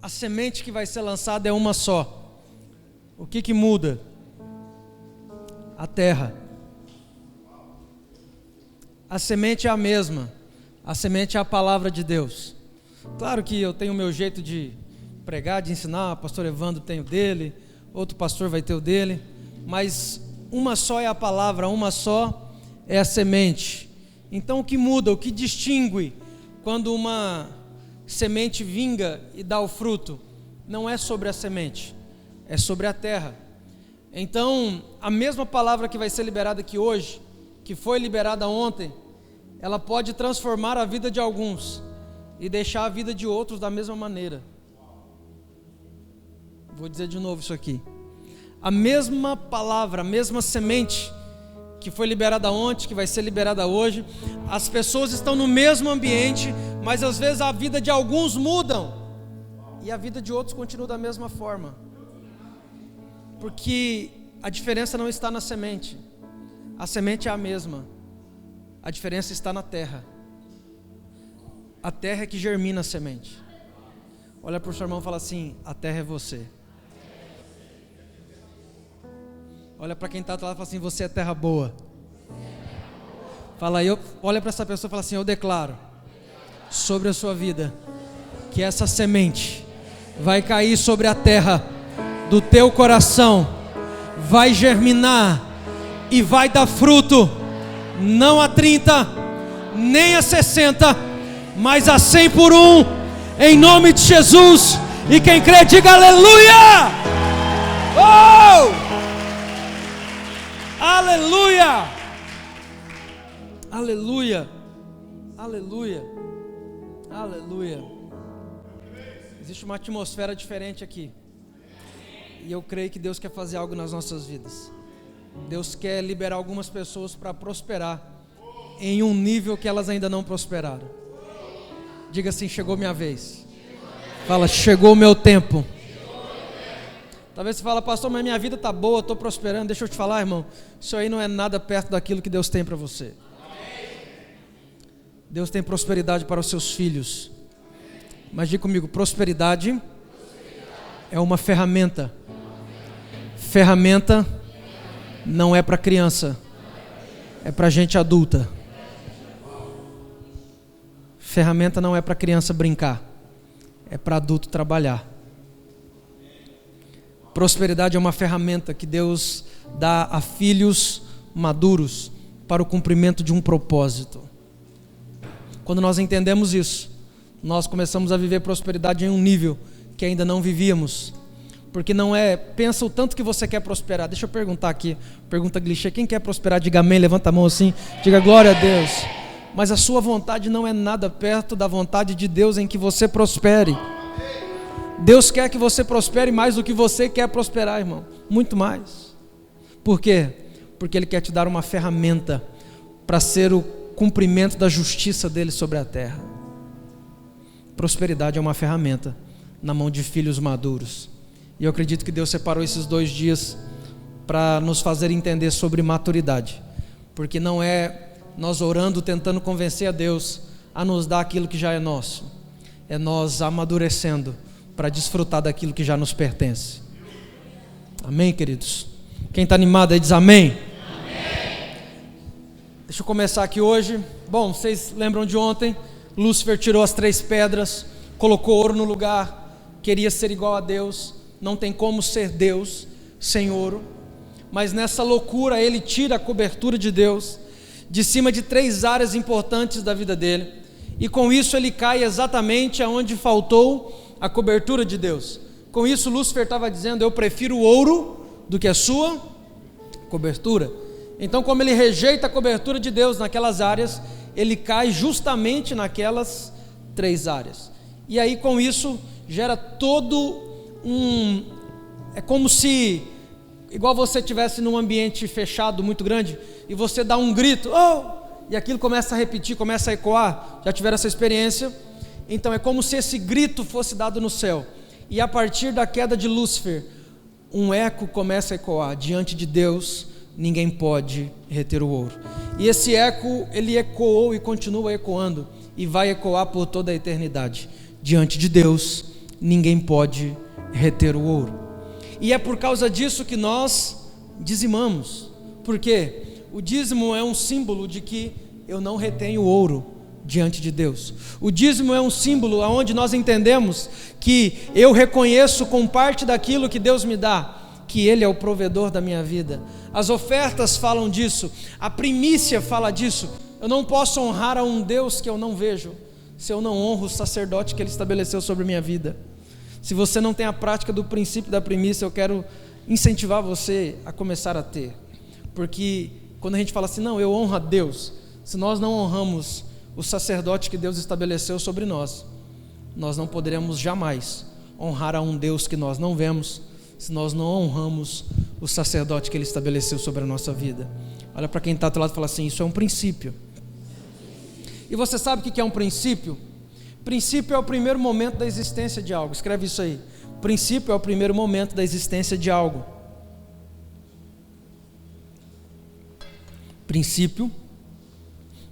a semente que vai ser lançada é uma só. O que muda? A terra. A semente é a mesma. A semente é a palavra de Deus. Claro que eu tenho o meu jeito de pregar, de ensinar. O pastor Evandro tem o dele, outro pastor vai ter o dele. Mas uma só é a palavra, uma só é a semente. Então o que muda, o que distingue quando uma semente vinga e dá o fruto, não é sobre a semente, é sobre a terra. Então a mesma palavra que vai ser liberada aqui hoje, que foi liberada ontem, ela pode transformar a vida de alguns e deixar a vida de outros da mesma maneira. Vou dizer de novo isso aqui. A mesma palavra, a mesma semente que foi liberada ontem, que vai ser liberada hoje, as pessoas estão no mesmo ambiente, mas às vezes a vida de alguns mudam e a vida de outros continua da mesma forma, porque a diferença não está na semente. A semente é a mesma, a diferença está na terra. A terra é que germina a semente. Olha para o seu irmão e fala assim: a terra é você. Olha para quem está lá e fala assim: você é terra boa. Fala aí, olha para essa pessoa e fala assim: eu declaro sobre a sua vida que essa semente vai cair sobre a terra do teu coração, vai germinar e vai dar fruto, não a 30, nem a 60, mas a 100 por 1, em nome de Jesus. E quem crê, diga aleluia! Oh! Aleluia! Aleluia! Aleluia! Aleluia! Existe uma atmosfera diferente aqui. E eu creio que Deus quer fazer algo nas nossas vidas. Deus quer liberar algumas pessoas para prosperar em um nível que elas ainda não prosperaram. Diga assim: chegou minha vez. Fala: chegou o meu tempo. Talvez você fale: pastor, mas minha vida está boa, estou prosperando. Deixa eu te falar, irmão, isso aí não é nada perto daquilo que Deus tem para você. Deus tem prosperidade para os seus filhos. Mas diga comigo: prosperidade é uma ferramenta. Ferramenta não é para criança, é para gente adulta. Ferramenta não é para criança brincar, é para adulto trabalhar. Prosperidade é uma ferramenta que Deus dá a filhos maduros para o cumprimento de um propósito. Quando nós entendemos isso, nós começamos a viver prosperidade em um nível que ainda não vivíamos. Porque não é, pensa o tanto que você quer prosperar. Deixa eu perguntar aqui, pergunta clichê: quem quer prosperar? Diga amém, levanta a mão assim, diga glória a Deus. Mas a sua vontade não é nada perto da vontade de Deus em que você prospere. Deus quer que você prospere mais do que você quer prosperar, irmão, muito mais. Por quê? Porque Ele quer te dar uma ferramenta para ser o cumprimento da justiça dele sobre a terra. Prosperidade é uma ferramenta na mão de filhos maduros. E eu acredito que Deus separou esses 2 dias para nos fazer entender sobre maturidade. Porque não é nós orando, tentando convencer a Deus a nos dar aquilo que já é nosso. É nós amadurecendo para desfrutar daquilo que já nos pertence. Amém, queridos? Quem está animado aí diz amém? Amém. Deixa eu começar aqui hoje. Bom, vocês lembram de ontem? Lúcifer tirou as 3 pedras, colocou ouro no lugar, queria ser igual a Deus. Não tem como ser Deus sem ouro. Mas nessa loucura ele tira a cobertura de Deus de cima de 3 áreas importantes da vida dele. E com isso ele cai exatamente aonde faltou a cobertura de Deus. Com isso Lúcifer estava dizendo: eu prefiro o ouro do que a sua cobertura. Então, como ele rejeita a cobertura de Deus naquelas áreas, ele cai justamente naquelas 3 áreas. E aí com isso gera todo é como se, igual você estivesse num ambiente fechado muito grande e você dá um grito, oh! E aquilo começa a repetir, começa a ecoar. Já tiveram essa experiência? Então é como se esse grito fosse dado no céu, e a partir da queda de Lúcifer, um eco começa a ecoar: diante de Deus ninguém pode reter o ouro. E esse eco, ele ecoou e continua ecoando, e vai ecoar por toda a eternidade: diante de Deus ninguém pode reter o ouro. E é por causa disso que nós dizimamos. Por quê? O dízimo é um símbolo de que eu não retenho ouro diante de Deus. O dízimo é um símbolo onde nós entendemos que eu reconheço com parte daquilo que Deus me dá, que Ele é o provedor da minha vida. As ofertas falam disso, a primícia fala disso. Eu não posso honrar a um Deus que eu não vejo, se eu não honro o sacerdote que Ele estabeleceu sobre a minha vida. Se você não tem a prática do princípio da primícia, eu quero incentivar você a começar a ter. Porque quando a gente fala assim, não, eu honro a Deus, se nós não honramos o sacerdote que Deus estabeleceu sobre nós, nós não poderemos jamais honrar a um Deus que nós não vemos, se nós não honramos o sacerdote que Ele estabeleceu sobre a nossa vida. Olha para quem está do lado e fala assim, isso é um princípio. E você sabe o que é um princípio? Princípio é o primeiro momento da existência de algo. Escreve isso aí. Princípio é o primeiro momento da existência de algo. Princípio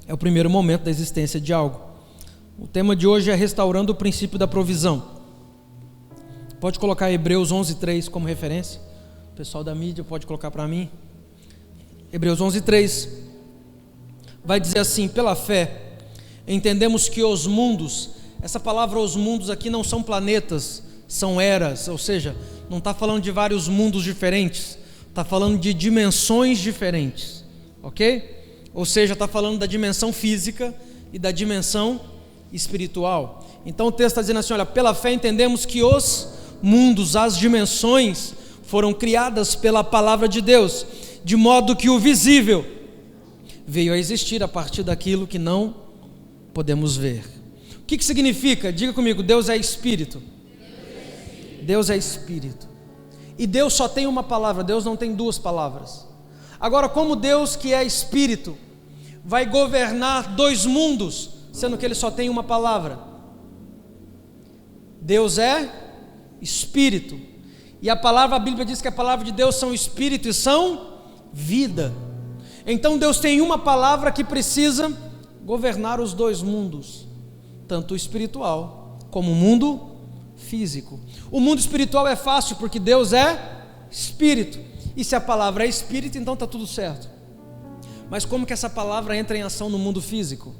é o primeiro momento da existência de algo. O tema de hoje é restaurando o princípio da provisão. Pode colocar Hebreus 11:3 como referência. O pessoal da mídia pode colocar para mim. Hebreus 11:3 vai dizer assim: pela fé entendemos que os mundos, essa palavra os mundos aqui não são planetas, são eras, ou seja, não está falando de vários mundos diferentes, está falando de dimensões diferentes, ok? Ou seja, está falando da dimensão física e da dimensão espiritual. Então o texto está dizendo assim, olha, pela fé entendemos que os mundos, as dimensões foram criadas pela palavra de Deus, de modo que o visível veio a existir a partir daquilo que não podemos ver. O que significa? Diga comigo, Deus é Espírito. Deus é Espírito. E Deus só tem uma palavra, Deus não tem duas palavras. Agora, como Deus que é Espírito vai governar dois mundos, sendo que Ele só tem uma palavra? Deus é Espírito. E a Bíblia diz que a palavra de Deus são Espírito e são vida. Então Deus tem uma palavra que precisa governar os dois mundos, tanto o espiritual como o mundo físico. O mundo espiritual é fácil porque Deus é Espírito, e se a palavra é Espírito, então está tudo certo. Mas como que essa palavra entra em ação no mundo físico?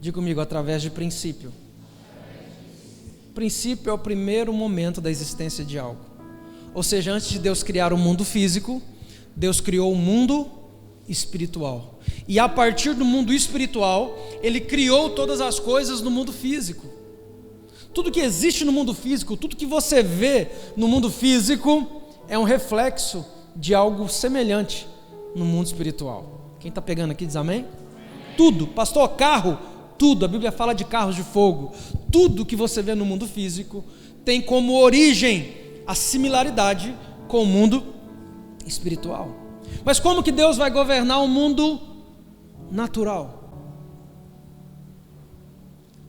Diga comigo, através de princípio. Princípio é o primeiro momento da existência de algo. Ou seja, antes de Deus criar o mundo físico, Deus criou o mundo espiritual. E a partir do mundo espiritual, Ele criou todas as coisas no mundo físico. Tudo que existe no mundo físico, tudo que você vê no mundo físico, é um reflexo de algo semelhante no mundo espiritual. Quem está pegando aqui diz amém? Tudo, pastor, carro, tudo, a Bíblia fala de carros de fogo. Tudo que você vê no mundo físico tem como origem a similaridade com o mundo espiritual. Mas como que Deus vai governar o mundo natural?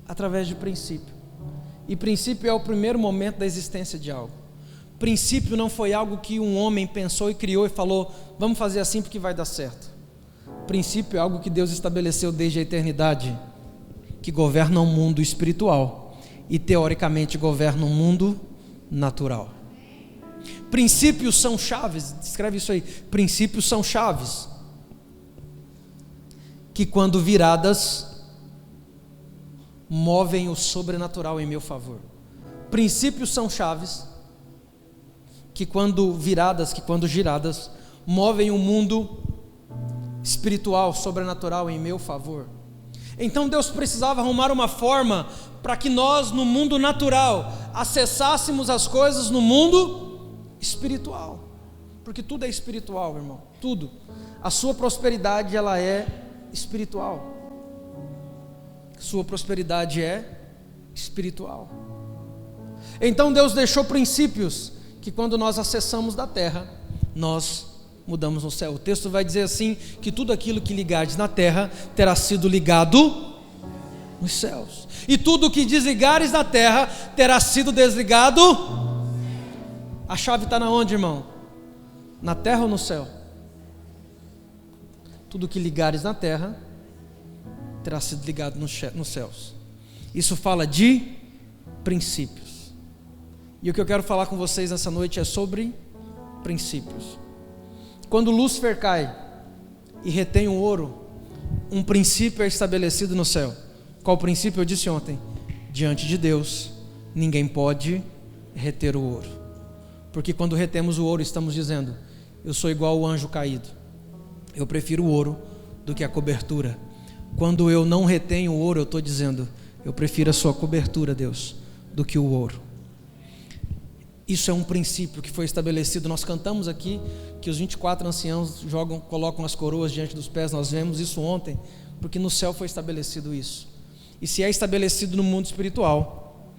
Através de princípio. E princípio é o primeiro momento da existência de algo. Princípio não foi algo que um homem pensou e criou e falou, vamos fazer assim porque vai dar certo. Princípio é algo que Deus estabeleceu desde a eternidade, que governa o mundo espiritual e teoricamente governa o mundo natural. Princípios são chaves, escreve isso aí, princípios são chaves, que quando viradas, movem o sobrenatural em meu favor. Princípios são chaves, que quando viradas, que quando giradas, movem o mundo espiritual, sobrenatural em meu favor. Então Deus precisava arrumar uma forma para que nós no mundo natural acessássemos as coisas no mundo espiritual, porque tudo é espiritual, irmão, tudo. A sua prosperidade, ela é espiritual. Sua prosperidade é espiritual. Então Deus deixou princípios que quando nós acessamos da terra, nós mudamos no céu. O texto vai dizer assim, que tudo aquilo que ligares na terra terá sido ligado nos céus, e tudo o que desligares na terra terá sido desligado. A chave está na onde, irmão? Na terra ou no céu? Tudo que ligares na terra terá sido ligado nos céus. Isso fala de princípios. E o que eu quero falar com vocês nessa noite é sobre princípios. Quando Lúcifer cai e retém o ouro, um princípio é estabelecido no céu. Qual princípio? Eu disse ontem: diante de Deus ninguém pode reter o ouro, porque quando retemos o ouro estamos dizendo: eu sou igual ao anjo caído, eu prefiro o ouro do que a cobertura. Quando eu não retenho o ouro, eu estou dizendo: eu prefiro a sua cobertura, Deus, do que o ouro. Isso é um princípio que foi estabelecido. Nós cantamos aqui que os 24 anciãos colocam as coroas diante dos pés. Nós vemos isso ontem, porque no céu foi estabelecido isso. E se é estabelecido no mundo espiritual,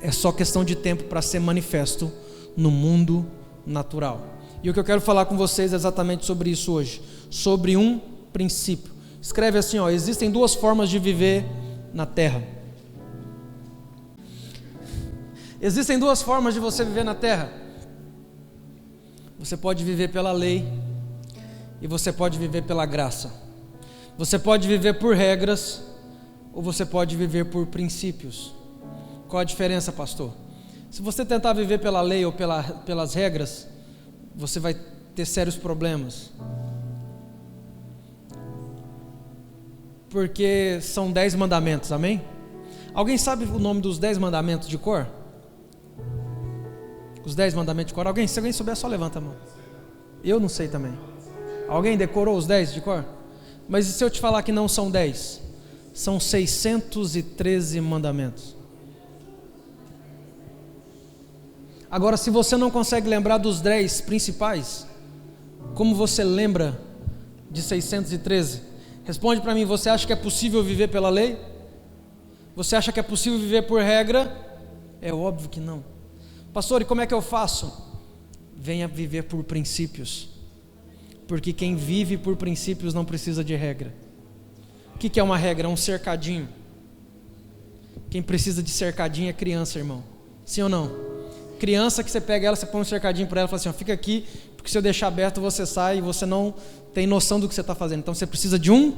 é só questão de tempo para ser manifesto no mundo natural. E o que eu quero falar com vocês é exatamente sobre isso hoje, sobre um princípio. Escreve assim, existem duas formas de viver na terra. Existem duas formas de você viver na terra. Você pode viver pela lei e você pode viver pela graça. Você pode viver por regras ou você pode viver por princípios. Qual a diferença, pastor? Se você tentar viver pela lei ou pelas regras, você vai ter sérios problemas. Porque são 10 mandamentos, amém? Alguém sabe o nome dos 10 mandamentos de cor? Os 10 mandamentos de cor. Se alguém souber, só levanta a mão. Eu não sei também. Alguém decorou os 10 de cor? Mas e se eu te falar que não são 10? São 613 mandamentos. Agora, se você não consegue lembrar dos 10 principais, como você lembra de 613? Responde para mim, você acha que é possível viver pela lei? Você acha que é possível viver por regra? É óbvio que não. Pastor, e como é que eu faço? Venha viver por princípios, porque quem vive por princípios não precisa de regra. O que é uma regra? É um cercadinho. Quem precisa de cercadinho é criança, irmão. Sim ou não? Criança que você pega ela, você põe um cercadinho para ela e fala assim, fica aqui, porque se eu deixar aberto você sai e você não tem noção do que você está fazendo. Então você precisa de um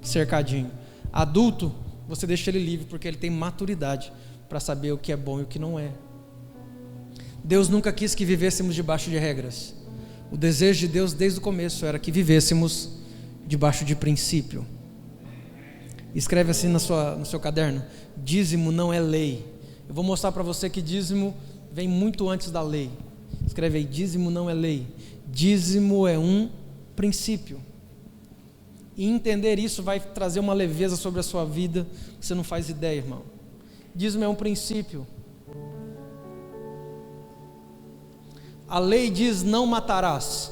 cercadinho. Adulto, você deixa ele livre, porque ele tem maturidade para saber o que é bom e o que não é. Deus nunca quis que vivêssemos debaixo de regras. O desejo de Deus desde o começo era que vivêssemos debaixo de princípio. Escreve assim no seu caderno: dízimo não é lei. Eu vou mostrar para você que dízimo vem muito antes da lei. Escreve aí: dízimo não é lei, dízimo é um princípio. E entender isso vai trazer uma leveza sobre a sua vida, você não faz ideia, irmão. Dízimo é um princípio. A lei diz: não matarás.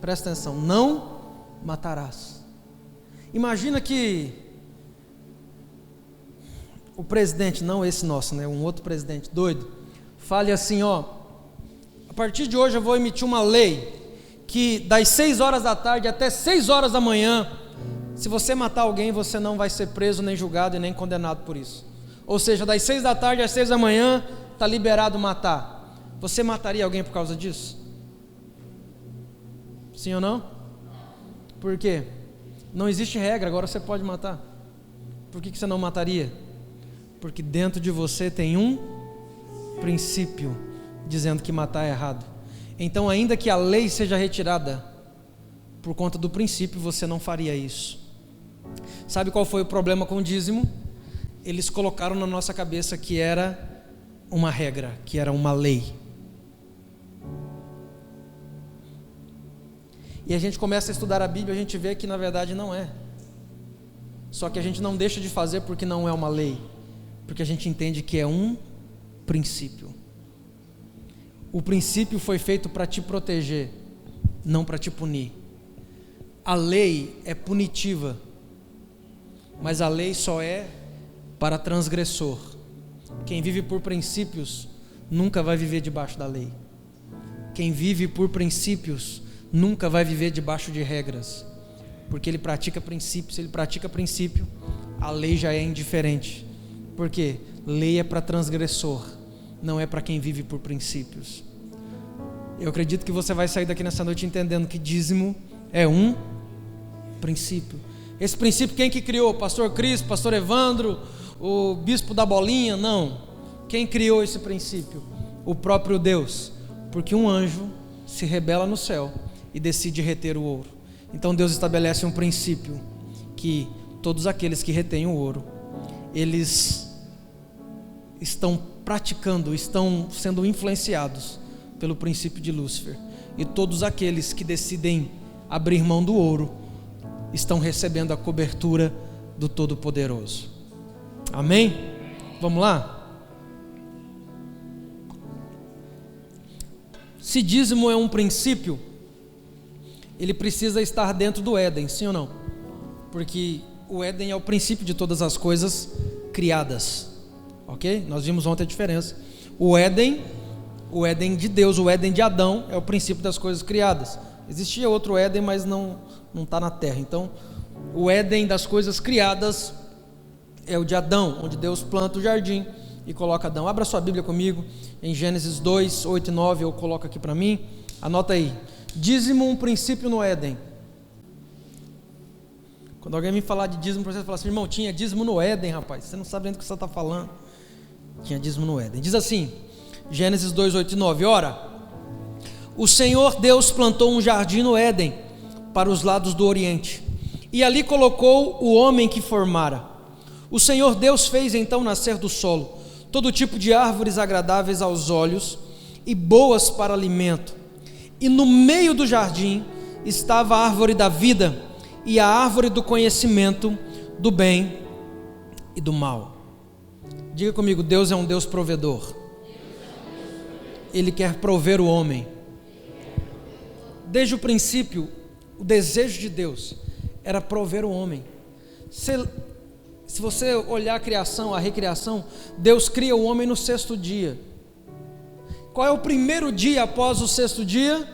Presta atenção, não matarás. Imagina que o presidente, não esse nosso, né, um outro presidente doido, fale assim, a partir de hoje eu vou emitir uma lei que das 6 horas da tarde até 6 horas da manhã, se você matar alguém, você não vai ser preso, nem julgado e nem condenado por isso. Ou seja, das 6 da tarde às 6 da manhã, está liberado matar. Você mataria alguém por causa disso? Sim ou não? Por quê? Não existe regra, agora você pode matar. Por que você não mataria? Porque dentro de você tem um princípio dizendo que matar é errado. Então, ainda que a lei seja retirada por conta do princípio, você não faria isso. Sabe qual foi o problema com o dízimo? Eles colocaram na nossa cabeça que era uma regra, que era uma lei. E a gente começa a estudar a Bíblia, a gente vê que na verdade não é. Só que a gente não deixa de fazer porque não é uma lei, porque a gente entende que é um princípio. O princípio foi feito para te proteger, não para te punir. A lei é punitiva, mas a lei só é para transgressor. Quem vive por princípios nunca vai viver debaixo da lei. Quem vive por princípios nunca vai viver debaixo de regras, porque ele pratica princípios. Se ele pratica princípio, a lei já é indiferente. Por quê? Lei é para transgressor, não é para quem vive por princípios. Eu acredito que você vai sair daqui nessa noite entendendo que dízimo é um princípio. Esse princípio quem que criou? Pastor Cris, Pastor Evandro, o bispo da bolinha, não. Quem criou esse princípio? O próprio Deus, porque um anjo se rebela no céu e decide reter o ouro. Então Deus estabelece um princípio, que todos aqueles que retêm o ouro, eles estão praticando, estão sendo influenciados pelo princípio de Lúcifer, e todos aqueles que decidem abrir mão do ouro estão recebendo a cobertura do Todo-Poderoso. Amém? Vamos lá? Se dízimo é um princípio, ele precisa estar dentro do Éden, sim ou não? Porque o Éden é o princípio de todas as coisas criadas, ok? Nós vimos ontem a diferença. O Éden de Deus, o Éden de Adão é o princípio das coisas criadas. Existia outro Éden, mas não está na terra. Então, o Éden das coisas criadas é o de Adão, onde Deus planta o jardim e coloca Adão. Abra sua Bíblia comigo em Gênesis 2, 8 e 9, eu coloco aqui para mim. Anota aí. Dízimo, um princípio no Éden. Quando alguém me falar de dízimo, você fala assim: irmão, tinha dízimo no Éden, rapaz. Você não sabe nem do que você está falando. Tinha dízimo no Éden. Diz assim, Gênesis 2, 8 e 9. Ora, o Senhor Deus plantou um jardim no Éden, para os lados do Oriente, e ali colocou o homem que formara. O Senhor Deus fez então nascer do solo todo tipo de árvores agradáveis aos olhos e boas para alimento. E no meio do jardim estava a árvore da vida e a árvore do conhecimento do bem e do mal. Diga comigo: Deus é um Deus provedor. Ele quer prover o homem. Desde o princípio, o desejo de Deus era prover o homem. Se você olhar a criação, a recriação, Deus cria o homem no sexto dia. Qual é o primeiro dia após o sexto dia?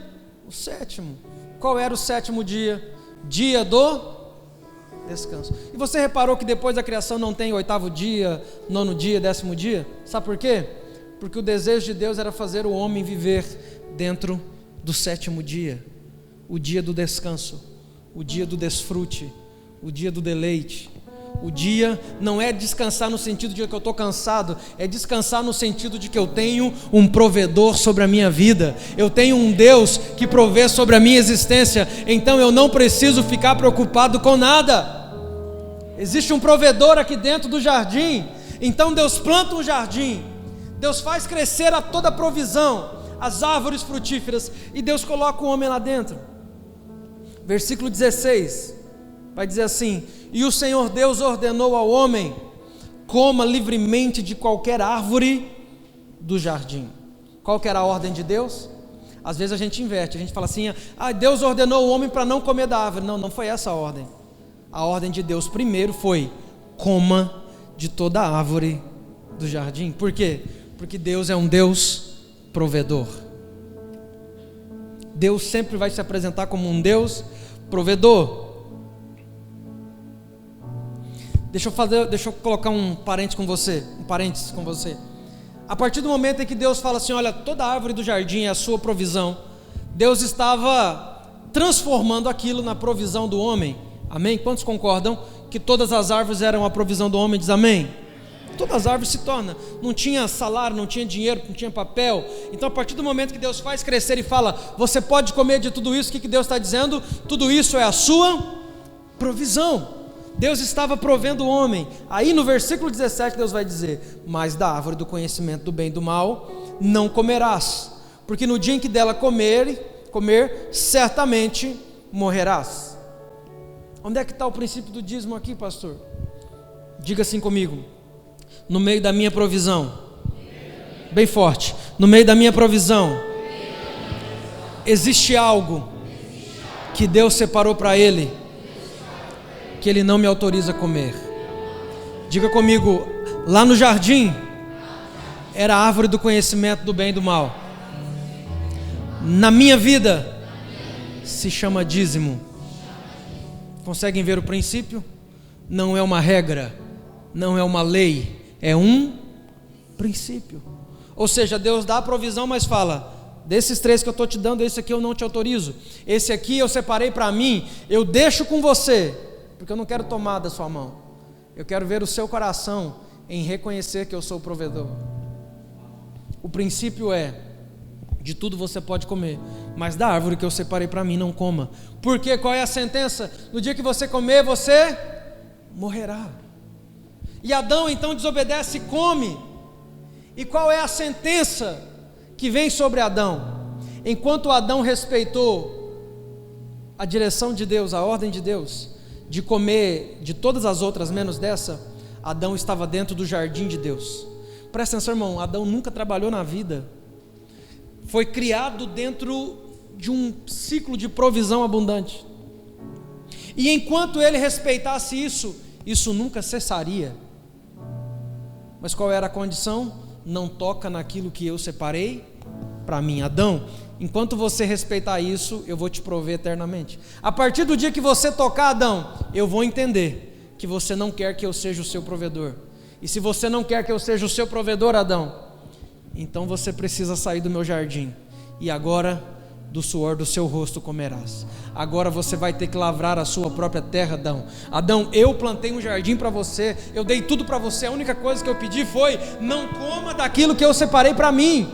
O sétimo. Qual era o sétimo dia? Dia do descanso. E você reparou que depois da criação não tem oitavo dia, nono dia, décimo dia? Sabe por quê? Porque o desejo de Deus era fazer o homem viver dentro do sétimo dia, o dia do descanso, o dia do desfrute, o dia do deleite. O dia não é descansar no sentido de que eu estou cansado, é descansar no sentido de que eu tenho um provedor sobre a minha vida, eu tenho um Deus que provê sobre a minha existência, então eu não preciso ficar preocupado com nada. Existe um provedor aqui dentro do jardim. Então Deus planta um jardim, Deus faz crescer a toda a provisão, as árvores frutíferas, e Deus coloca o homem lá dentro. Versículo 16 vai dizer assim: e o Senhor Deus ordenou ao homem: coma livremente de qualquer árvore do jardim. Qual que era a ordem de Deus? Às vezes a gente inverte, a gente fala assim: Deus ordenou o homem para não comer da árvore. Não foi essa a ordem. A ordem de Deus primeiro foi: coma de toda a árvore do jardim. Por quê? Porque Deus é um Deus provedor. Deus sempre vai se apresentar como um Deus provedor. Deixa eu colocar um parênteses com você. A partir do momento em que Deus fala assim: olha, toda árvore do jardim é a sua provisão, Deus estava transformando aquilo na provisão do homem. Amém? Quantos concordam que todas as árvores eram a provisão do homem? Diz amém. Todas as árvores se tornam. Não tinha salário, não tinha dinheiro, não tinha papel. Então a partir do momento que Deus faz crescer e fala: você pode comer de tudo isso, o que Deus está dizendo? Tudo isso é a sua provisão. Deus estava provendo o homem. Aí no versículo 17 Deus vai dizer: mas da árvore do conhecimento do bem e do mal não comerás, porque no dia em que dela comer, certamente morrerás. Onde é que está o princípio do dízimo aqui, pastor? Diga assim comigo: no meio da minha provisão. Bem forte. No meio da minha provisão existe algo que Deus separou para Ele, que Ele não me autoriza a comer. Diga comigo: lá no jardim era a árvore do conhecimento do bem e do mal. Na minha vida se chama dízimo. Conseguem ver o princípio? Não é uma regra, não é uma lei, é um princípio. Ou seja, Deus dá a provisão, mas fala: desses três que eu estou te dando, esse aqui eu não te autorizo, esse aqui eu separei para mim, eu deixo com você, porque eu não quero tomar da sua mão, eu quero ver o seu coração em reconhecer que eu sou o provedor. O princípio é: de tudo você pode comer, mas da árvore que eu separei para mim não coma. Porque qual é a sentença? No dia que você comer, você morrerá. E Adão então desobedece e come. E qual é a sentença que vem sobre Adão? Enquanto Adão respeitou a direção de Deus, a ordem de Deus, de comer de todas as outras menos dessa, Adão estava dentro do jardim de Deus. Presta atenção, irmão, Adão nunca trabalhou na vida. Foi criado dentro de um ciclo de provisão abundante. E enquanto ele respeitasse isso, isso nunca cessaria. Mas qual era a condição? Não toca naquilo que eu separei para mim. Adão, enquanto você respeitar isso, eu vou te prover eternamente. A partir do dia que você tocar, Adão, eu vou entender que você não quer que eu seja o seu provedor. E se você não quer que eu seja o seu provedor, Adão, então você precisa sair do meu jardim. E agora, do suor do seu rosto comerás. Agora você vai ter que lavrar a sua própria terra, Adão. Adão, eu plantei um jardim para você, eu dei tudo para você. A única coisa que eu pedi foi: não coma daquilo que eu separei para mim,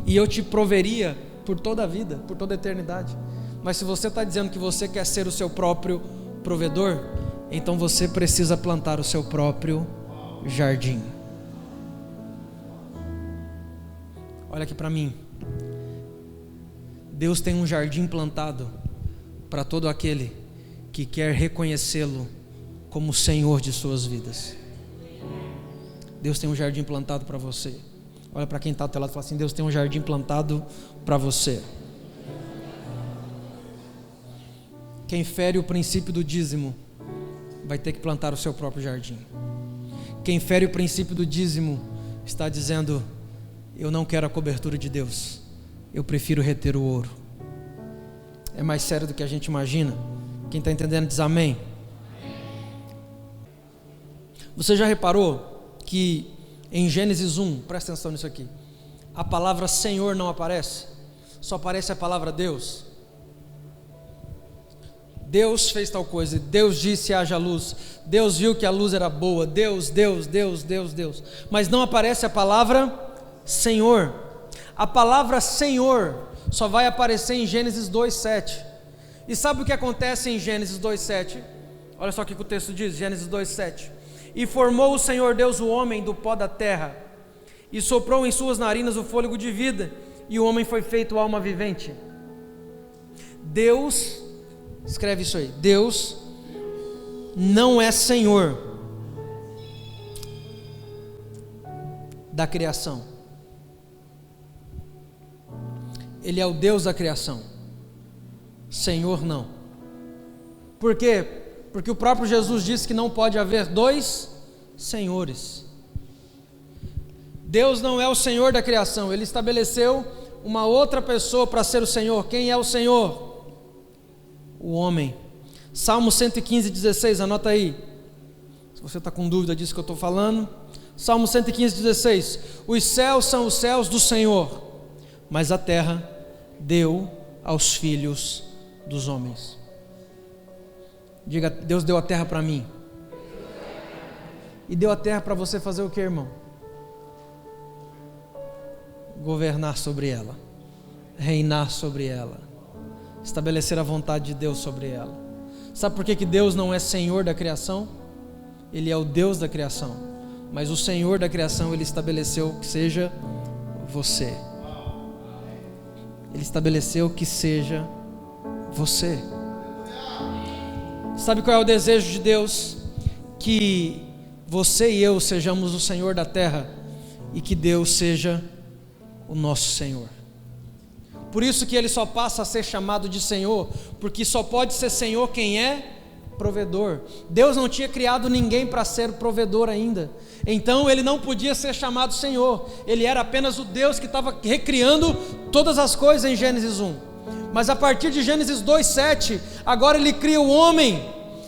e eu te proveria por toda a vida, por toda a eternidade. Mas se você está dizendo que você quer ser o seu próprio provedor, então você precisa plantar o seu próprio jardim. Olha aqui para mim. Deus tem um jardim plantado para todo aquele que quer reconhecê-lo como Senhor de suas vidas. Deus tem um jardim plantado para você. Olha para quem está ao teu lado e fala assim: Deus tem um jardim plantado para você. Quem fere o princípio do dízimo vai ter que plantar o seu próprio jardim. Quem fere o princípio do dízimo está dizendo: eu não quero a cobertura de Deus, eu prefiro reter o ouro. É mais sério do que a gente imagina. Quem está entendendo diz amém. Você já reparou que em Gênesis 1, presta atenção nisso aqui, a palavra Senhor não aparece, só aparece a palavra Deus. Deus fez tal coisa, Deus disse haja luz, Deus viu que a luz era boa, Deus, mas não aparece a palavra Senhor. A palavra Senhor só vai aparecer em Gênesis 2:7. E sabe o que acontece em Gênesis 2:7? Olha só o que o texto diz, Gênesis 2:7. E formou o Senhor Deus o homem do pó da terra, e soprou em suas narinas o fôlego de vida, e o homem foi feito alma vivente. Deus, escreve isso aí, Deus não é Senhor da criação. Ele é o Deus da criação, Senhor não. Por quê? Porque o próprio Jesus disse que não pode haver dois senhores. Deus não é o Senhor da criação, Ele estabeleceu uma outra pessoa para ser o Senhor. Quem é o Senhor? O homem. Salmo 115:16, anota aí, se você está com dúvida disso que eu estou falando. Salmo 115:16. Os céus são os céus do Senhor, mas a terra deu aos filhos dos homens. Diga: Deus deu a terra para mim. E deu a terra para você fazer o que, irmão? Governar sobre ela, reinar sobre ela, estabelecer a vontade de Deus sobre ela. Sabe por que Deus não é Senhor da criação? Ele é o Deus da criação, mas o Senhor da criação Ele estabeleceu que seja você. Ele estabeleceu que seja você. Sabe qual é o desejo de Deus? Que você e eu sejamos o Senhor da terra e que Deus seja o nosso Senhor. Por isso que Ele só passa a ser chamado de Senhor, porque só pode ser Senhor quem é provedor. Deus não tinha criado ninguém para ser provedor ainda, então Ele não podia ser chamado Senhor. Ele era apenas o Deus que estava recriando todas as coisas em Gênesis 1. Mas a partir de Gênesis 2:7, agora Ele cria o homem,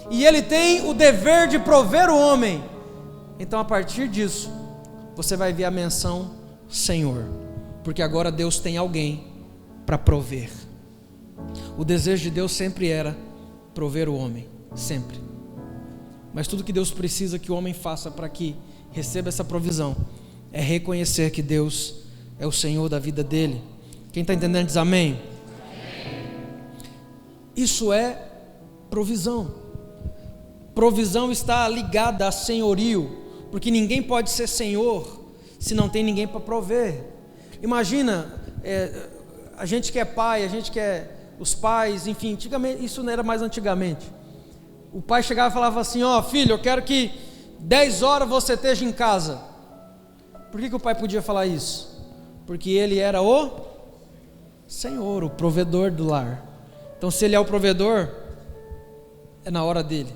e Ele tem o dever de prover o homem. Então a partir disso, você vai ver a menção Senhor, porque agora Deus tem alguém para prover. O desejo de Deus sempre era prover o homem, sempre. Mas tudo que Deus precisa que o homem faça para que receba essa provisão, é reconhecer que Deus é o Senhor da vida dele. Quem está entendendo diz amém? Isso é provisão. Provisão está ligada a senhorio, porque ninguém pode ser senhor se não tem ninguém para prover. Imagina, a gente que é pai, a gente que é os pais, enfim, antigamente, isso não era mais antigamente. O pai chegava e falava assim: ó, filho, eu quero que 10 horas você esteja em casa. Por que o pai podia falar isso? Porque ele era o Senhor, o provedor do lar. Então, se ele é o provedor, é na hora dele.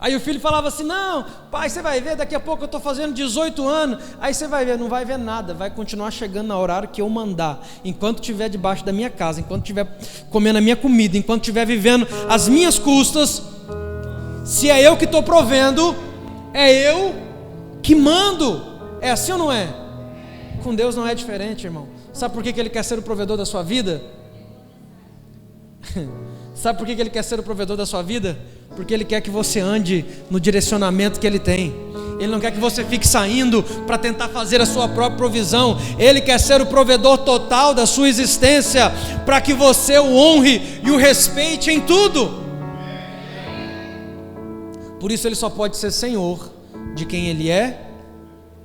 Aí o filho falava assim: não, pai, você vai ver, daqui a pouco eu estou fazendo 18 anos. Aí você vai ver, não vai ver nada, vai continuar chegando na horário que eu mandar. Enquanto estiver debaixo da minha casa, enquanto estiver comendo a minha comida, enquanto estiver vivendo as minhas custas. Se é eu que estou provendo, é eu que mando. É assim ou não é? Com Deus não é diferente, irmão. Sabe por que Ele quer ser o provedor da sua vida? Sabe por que Ele quer ser o provedor da sua vida? Porque Ele quer que você ande no direcionamento que Ele tem. Ele não quer que você fique saindo para tentar fazer a sua própria provisão. Ele quer ser o provedor total da sua existência, para que você o honre e o respeite em tudo. Por isso Ele só pode ser Senhor de quem Ele é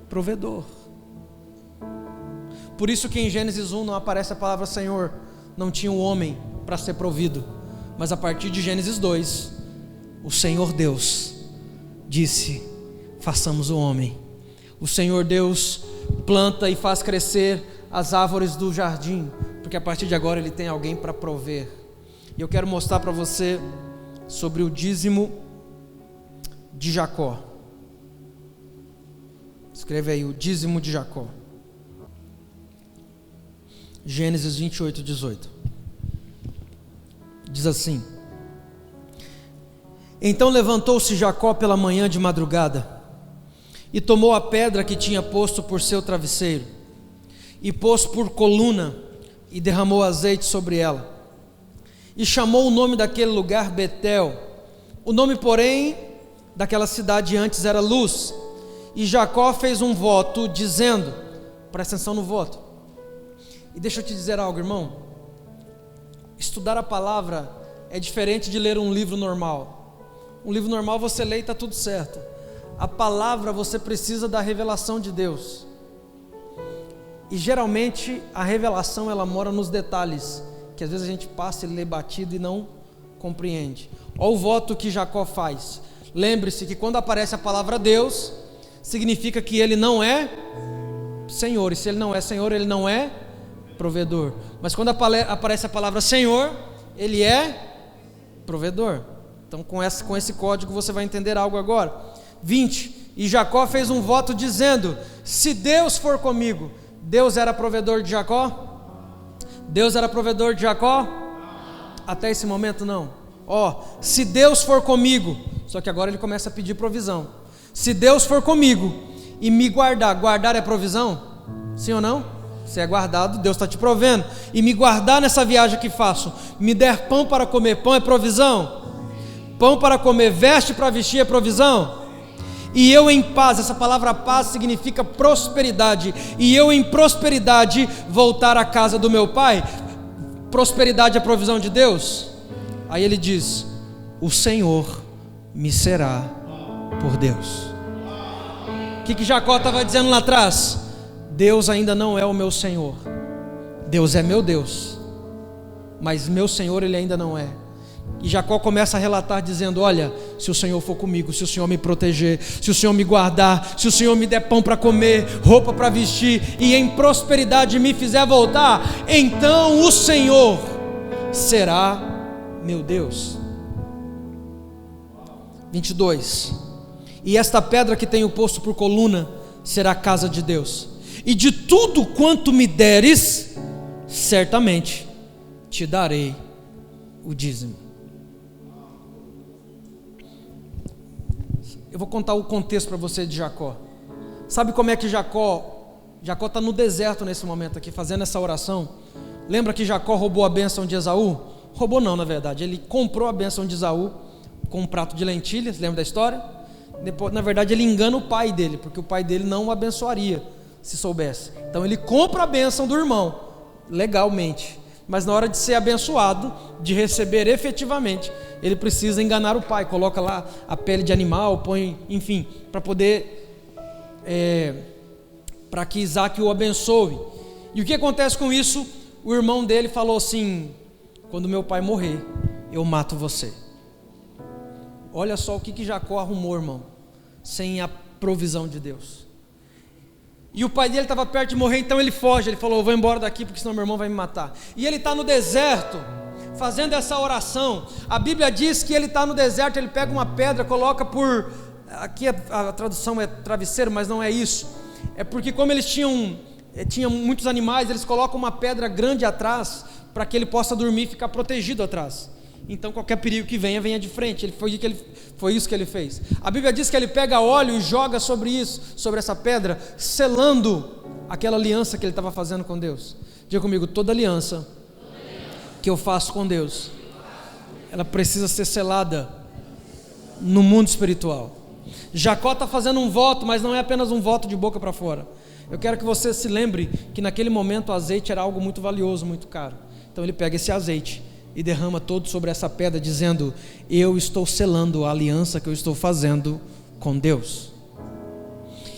provedor. Por isso que em Gênesis 1 não aparece a palavra Senhor. Não tinha um homem para ser provido. Mas a partir de Gênesis 2, o Senhor Deus disse: façamos o homem. O Senhor Deus planta e faz crescer as árvores do jardim, porque a partir de agora Ele tem alguém para prover. E eu quero mostrar para você sobre o dízimo de Jacó. Escreve aí, o dízimo de Jacó. Gênesis 28, 18. Diz assim: então levantou-se Jacó pela manhã de madrugada, e tomou a pedra que tinha posto por seu travesseiro, e pôs por coluna, e derramou azeite sobre ela, e chamou o nome daquele lugar Betel. O nome, porém, daquela cidade antes era Luz. E Jacó fez um voto, dizendo, presta atenção no voto. E deixa eu te dizer algo, irmão. Estudar a palavra é diferente de ler um livro normal. Um livro normal você lê e está tudo certo. A palavra você precisa da revelação de Deus. E geralmente a revelação ela mora nos detalhes, que às vezes a gente passa e lê batido e não compreende. Olha o voto que Jacó faz. Lembre-se que quando aparece a palavra Deus, significa que Ele não é Senhor. E se Ele não é Senhor, Ele não é provedor. Mas quando aparece a palavra Senhor, Ele é provedor. Então com esse código você vai entender algo agora. 20. E Jacó fez um voto dizendo: se Deus for comigo. Deus era provedor de Jacó? Deus era provedor de Jacó? Até esse momento não. Se Deus for comigo. Só que agora ele começa a pedir provisão. Se Deus for comigo e me guardar. Guardar é provisão? Sim ou não? Se é guardado, Deus está te provendo. E me guardar nessa viagem que faço. Me der pão para comer. Pão é provisão? Pão para comer, veste para vestir é provisão? E eu em paz, essa palavra paz significa prosperidade. E eu em prosperidade voltar à casa do meu pai. Prosperidade é provisão de Deus? Aí ele diz: o Senhor me será por Deus. O que Jacó estava dizendo lá atrás? Deus ainda não é o meu Senhor. Deus é meu Deus, mas meu Senhor Ele ainda não é. E Jacó começa a relatar dizendo: olha, se o Senhor for comigo, se o Senhor me proteger, se o Senhor me guardar, se o Senhor me der pão para comer, roupa para vestir, e em prosperidade me fizer voltar, então o Senhor será meu Deus. 22. E esta pedra que tenho posto por coluna será a casa de Deus, e de tudo quanto me deres, certamente te darei o dízimo. Eu vou contar o contexto para você de Jacó. Sabe como é que Jacó está no deserto nesse momento aqui, fazendo essa oração. Lembra que Jacó roubou a bênção de Esaú? Roubou não, na verdade. Ele comprou a bênção de Esaú com um prato de lentilhas, lembra da história? Depois, na verdade, ele engana o pai dele, porque o pai dele não o abençoaria se soubesse. Então ele compra a bênção do irmão, legalmente, mas na hora de ser abençoado, de receber efetivamente, ele precisa enganar o pai, coloca lá a pele de animal, põe, enfim, para poder, para que Isaac o abençoe. E o que acontece com isso? O irmão dele falou assim: quando meu pai morrer, eu mato você. Olha só o que Jacó arrumou, irmão, sem a provisão de Deus. E o pai dele estava perto de morrer, então ele foge. Ele falou: eu vou embora daqui, porque senão meu irmão vai me matar. E ele está no deserto, fazendo essa oração. A Bíblia diz que ele está no deserto, ele pega uma pedra, coloca por... Aqui a tradução é travesseiro, mas não é isso. É porque como eles tinham muitos animais, eles colocam uma pedra grande atrás, para que ele possa dormir e ficar protegido atrás. Então qualquer perigo que venha de frente. Foi isso que ele fez. A Bíblia diz que ele pega óleo e joga sobre essa pedra, selando aquela aliança que ele estava fazendo com Deus. Diga comigo: toda aliança que eu faço com Deus, ela precisa ser selada no mundo espiritual. Jacó está fazendo um voto, mas não é apenas um voto de boca para fora. Eu quero que você se lembre que naquele momento o azeite era algo muito valioso, muito caro. Então ele pega esse azeite e derrama todo sobre essa pedra, dizendo: eu estou selando a aliança que eu estou fazendo com Deus.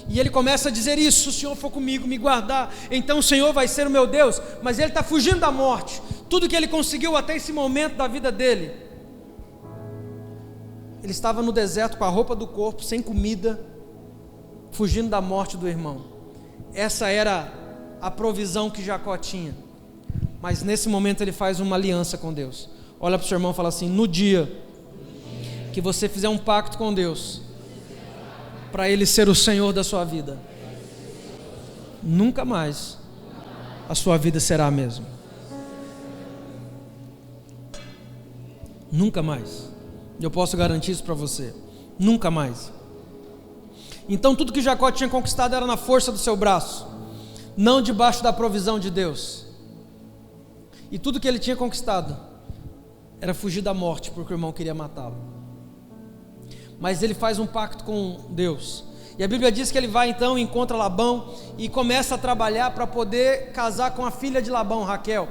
E ele começa a dizer isso: se o Senhor for comigo, me guardar, então o Senhor vai ser o meu Deus. Mas ele está fugindo da morte. Tudo que ele conseguiu até esse momento da vida dele, ele estava no deserto com a roupa do corpo, sem comida, fugindo da morte do irmão. Essa era a provisão que Jacó tinha. Mas nesse momento ele faz uma aliança com Deus. Olha para o seu irmão e fala assim: no dia que você fizer um pacto com Deus, para Ele ser o Senhor da sua vida, nunca mais a sua vida será a mesma. Nunca mais. Eu posso garantir isso para você. Nunca mais. Então tudo que Jacó tinha conquistado era na força do seu braço, não debaixo da provisão de Deus. E tudo que ele tinha conquistado era fugir da morte, porque o irmão queria matá-lo. Mas ele faz um pacto com Deus. E a Bíblia diz que ele vai então, encontra Labão e começa a trabalhar para poder casar com a filha de Labão, Raquel.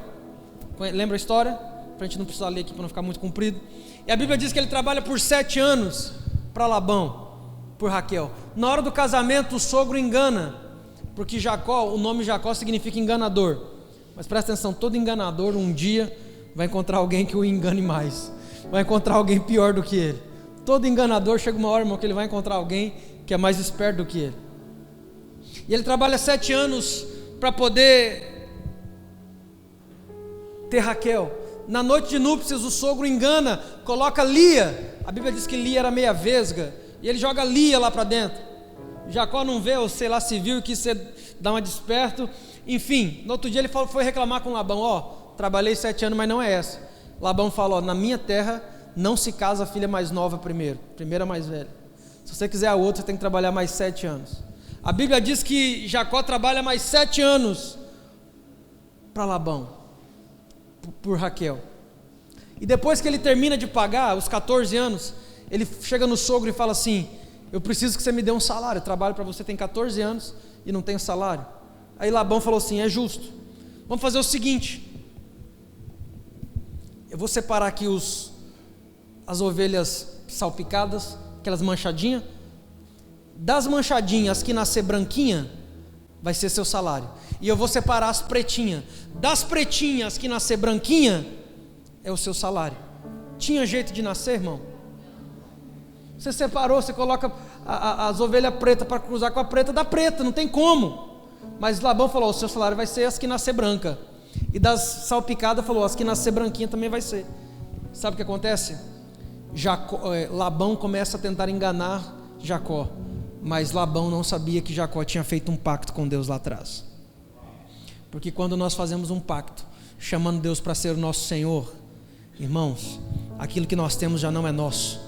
Lembra a história? Para a gente não precisar ler aqui, para não ficar muito comprido. E a Bíblia diz que ele trabalha por 7 anos para Labão, por Raquel. Na hora do casamento, o sogro engana, porque Jacó, o nome Jacó significa enganador. Mas presta atenção, todo enganador um dia vai encontrar alguém que o engane mais, vai encontrar alguém pior do que ele. Todo enganador chega uma hora, irmão, que ele vai encontrar alguém que é mais esperto do que ele. E ele trabalha 7 anos para poder ter Raquel. Na noite de núpcias o sogro engana, coloca Lia. A Bíblia diz que Lia era meia vesga, e ele joga Lia lá para dentro. Jacó não vê, ou sei lá, se viu e quis dar uma desperto. Enfim, no outro dia ele foi reclamar com Labão: trabalhei 7 anos, mas não é essa. Labão falou: na minha terra não se casa a filha mais nova primeiro a mais velha. Se você quiser a outra, você tem que trabalhar mais 7 anos. A Bíblia diz que Jacó trabalha mais 7 anos para Labão, por Raquel. E depois que ele termina de pagar os 14 anos, ele chega no sogro e fala assim: eu preciso que você me dê um salário, eu trabalho para você tem 14 anos e não tenho salário. Aí Labão falou assim: é justo, vamos fazer o seguinte, eu vou separar aqui as ovelhas salpicadas, aquelas manchadinhas. Das manchadinhas que nascer branquinha, vai ser seu salário. E eu vou separar as pretinhas. Das pretinhas que nascer branquinha, é o seu salário. Tinha jeito de nascer, irmão? Você separou, você coloca as ovelhas pretas para cruzar com a preta, dá preta, não tem como. Mas Labão falou: o seu salário vai ser as que nascer branca. E das salpicadas falou: as que nascer branquinha também vai ser. Sabe o que acontece? Labão começa a tentar enganar Jacó, mas Labão não sabia que Jacó tinha feito um pacto com Deus lá atrás. Porque quando nós fazemos um pacto, chamando Deus para ser o nosso Senhor, irmãos, aquilo que nós temos já não é nosso,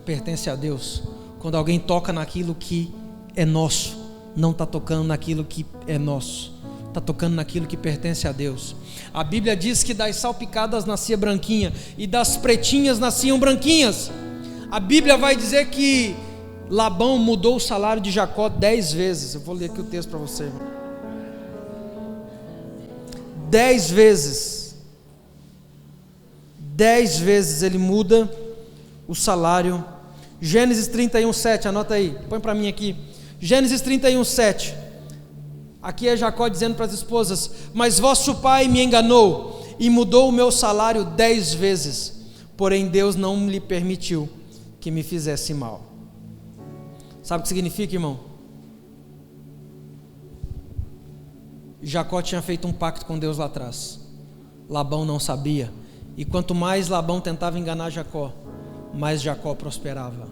pertence a Deus. Quando alguém toca naquilo que é nosso, não está tocando naquilo que é nosso, está tocando naquilo que pertence a Deus. A Bíblia diz que das salpicadas nascia branquinha, e das pretinhas nasciam branquinhas. A Bíblia vai dizer que Labão mudou o salário de Jacó 10 vezes. Eu vou ler aqui o texto para você, irmão. 10 vezes. 10 vezes ele muda o salário. Gênesis 31:7, anota aí, põe para mim aqui. Gênesis 31:7. Aqui é Jacó dizendo para as esposas: mas vosso pai me enganou e mudou o meu salário 10 vezes, porém Deus não lhe permitiu que me fizesse mal. Sabe o que significa, irmão? Jacó tinha feito um pacto com Deus lá atrás. Labão não sabia. E quanto mais Labão tentava enganar Jacó, mais Jacó prosperava.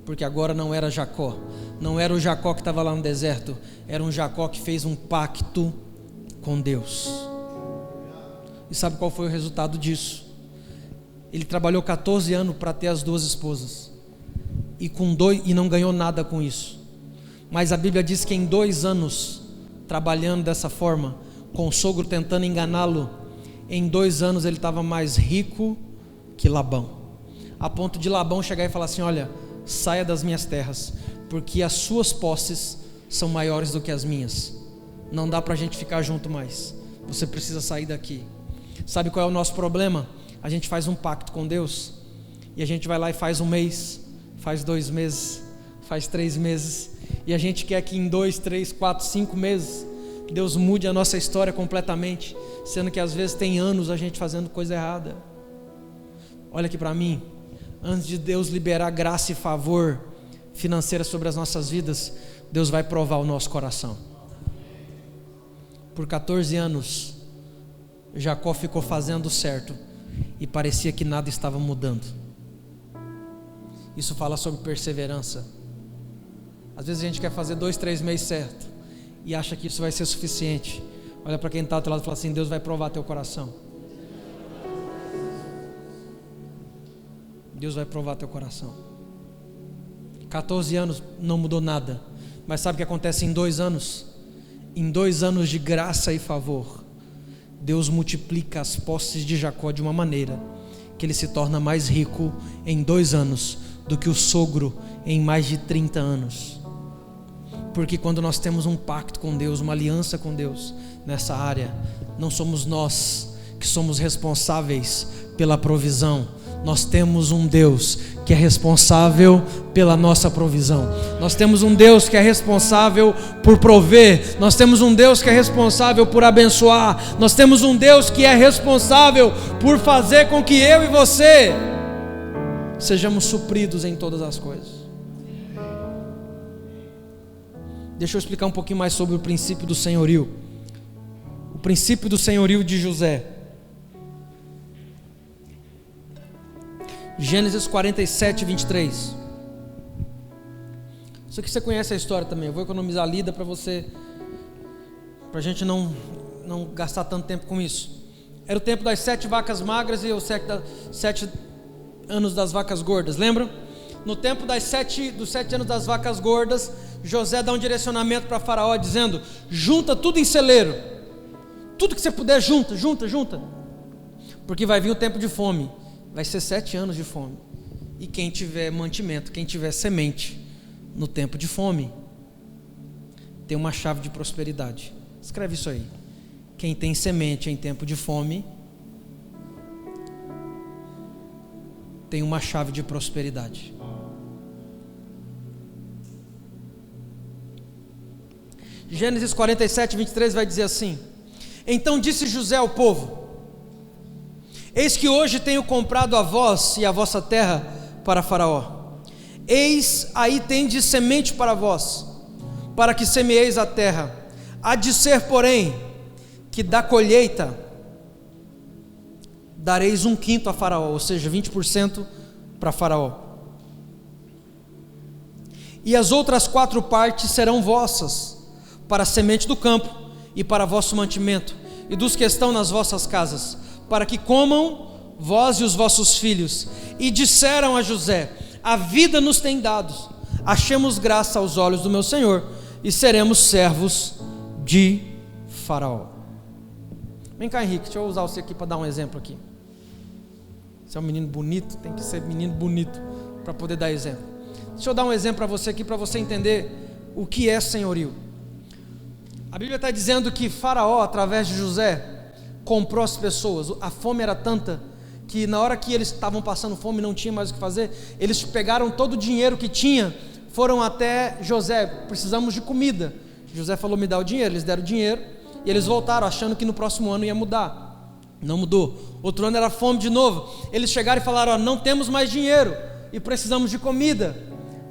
Porque agora não era Jacó. Não era o Jacó que estava lá no deserto. Era um Jacó que fez um pacto com Deus. E sabe qual foi o resultado disso? Ele trabalhou 14 anos para ter as 2 esposas. E não ganhou nada com isso. Mas a Bíblia diz que em 2 anos, trabalhando dessa forma, com o sogro tentando enganá-lo, em 2 anos ele estava mais rico que Labão, a ponto de Labão chegar e falar assim: olha, saia das minhas terras, porque as suas posses são maiores do que as minhas, não dá para a gente ficar junto mais, você precisa sair daqui. Sabe qual é o nosso problema? A gente faz um pacto com Deus, e a gente vai lá e faz 1 mês, faz 2 meses, faz 3 meses, e a gente quer que em 2, 3, 4, 5 meses Deus mude a nossa história completamente, sendo que às vezes tem anos a gente fazendo coisa errada. Olha aqui para mim, antes de Deus liberar graça e favor financeira sobre as nossas vidas, Deus vai provar o nosso coração. Por 14 anos Jacó ficou fazendo certo e parecia que nada estava mudando. Isso fala sobre perseverança. Às vezes a gente quer fazer 2, 3 meses certo e acha que isso vai ser suficiente. Olha para quem está ao teu lado e fala assim: Deus vai provar teu coração. Deus vai provar teu coração. 14 anos não mudou nada. Mas sabe o que acontece em 2 anos? Em 2 anos de graça e favor, Deus multiplica as posses de Jacó de uma maneira que ele se torna mais rico em 2 anos do que o sogro em mais de 30 anos. Porque quando nós temos um pacto com Deus, uma aliança com Deus nessa área, não somos nós que somos responsáveis pela provisão. Nós temos um Deus que é responsável pela nossa provisão. Nós temos um Deus que é responsável por prover. Nós temos um Deus que é responsável por abençoar. Nós temos um Deus que é responsável por fazer com que eu e você sejamos supridos em todas as coisas. Deixa eu explicar um pouquinho mais sobre o princípio do senhorio. O princípio do senhorio de José. Gênesis 47, 23. Isso aqui você conhece a história também. Eu vou economizar a lida para você, para a gente não gastar tanto tempo com isso. Era o tempo das 7 vacas magras e os 7 anos das vacas gordas, lembram? No tempo dos 7 anos das vacas gordas, José dá um direcionamento para Faraó dizendo: junta tudo em celeiro, tudo que você puder junta, porque vai vir o tempo de fome. Vai ser 7 anos de fome. E quem tiver mantimento, quem tiver semente no tempo de fome, tem uma chave de prosperidade. Escreve isso aí. Quem tem semente em tempo de fome, tem uma chave de prosperidade. Gênesis 47, 23 vai dizer assim: então disse José ao povo: eis que hoje tenho comprado a vós e a vossa terra para Faraó. Eis aí tendes semente para vós, para que semeeis a terra. Há de ser, porém, que da colheita dareis 1/5 a Faraó, ou seja, 20% para Faraó. E as outras 4 partes serão vossas, para a semente do campo e para vosso mantimento, e dos que estão nas vossas casas, para que comam vós e os vossos filhos. E disseram a José: a vida nos tem dado, achemos graça aos olhos do meu senhor, e seremos servos de Faraó. Vem cá, Henrique, deixa eu usar você aqui para dar um exemplo aqui. Você é um menino bonito, tem que ser menino bonito para poder dar exemplo. Deixa eu dar um exemplo para você aqui, para você entender o que é senhorio. A Bíblia está dizendo que Faraó, através de José, comprou as pessoas. A fome era tanta que na hora que eles estavam passando fome, não tinha mais o que fazer, eles pegaram todo o dinheiro que tinha, foram até José: precisamos de comida. José falou: me dá o dinheiro. Eles deram o dinheiro e eles voltaram achando que no próximo ano ia mudar. Não mudou. Outro ano era fome de novo. Eles chegaram e falaram: ó, não temos mais dinheiro e precisamos de comida.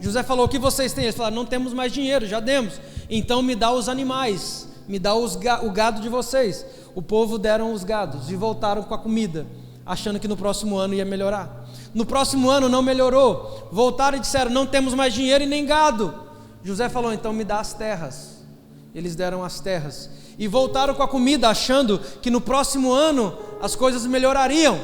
José falou: o que vocês têm? Eles falaram: não temos mais dinheiro, já demos. Então me dá os animais, me dá o gado de vocês. O povo deram os gados e voltaram com a comida, achando que no próximo ano ia melhorar. No próximo ano não melhorou. Voltaram e disseram: não temos mais dinheiro e nem gado. José falou: então me dá as terras. Eles deram as terras e voltaram com a comida, achando que no próximo ano as coisas melhorariam.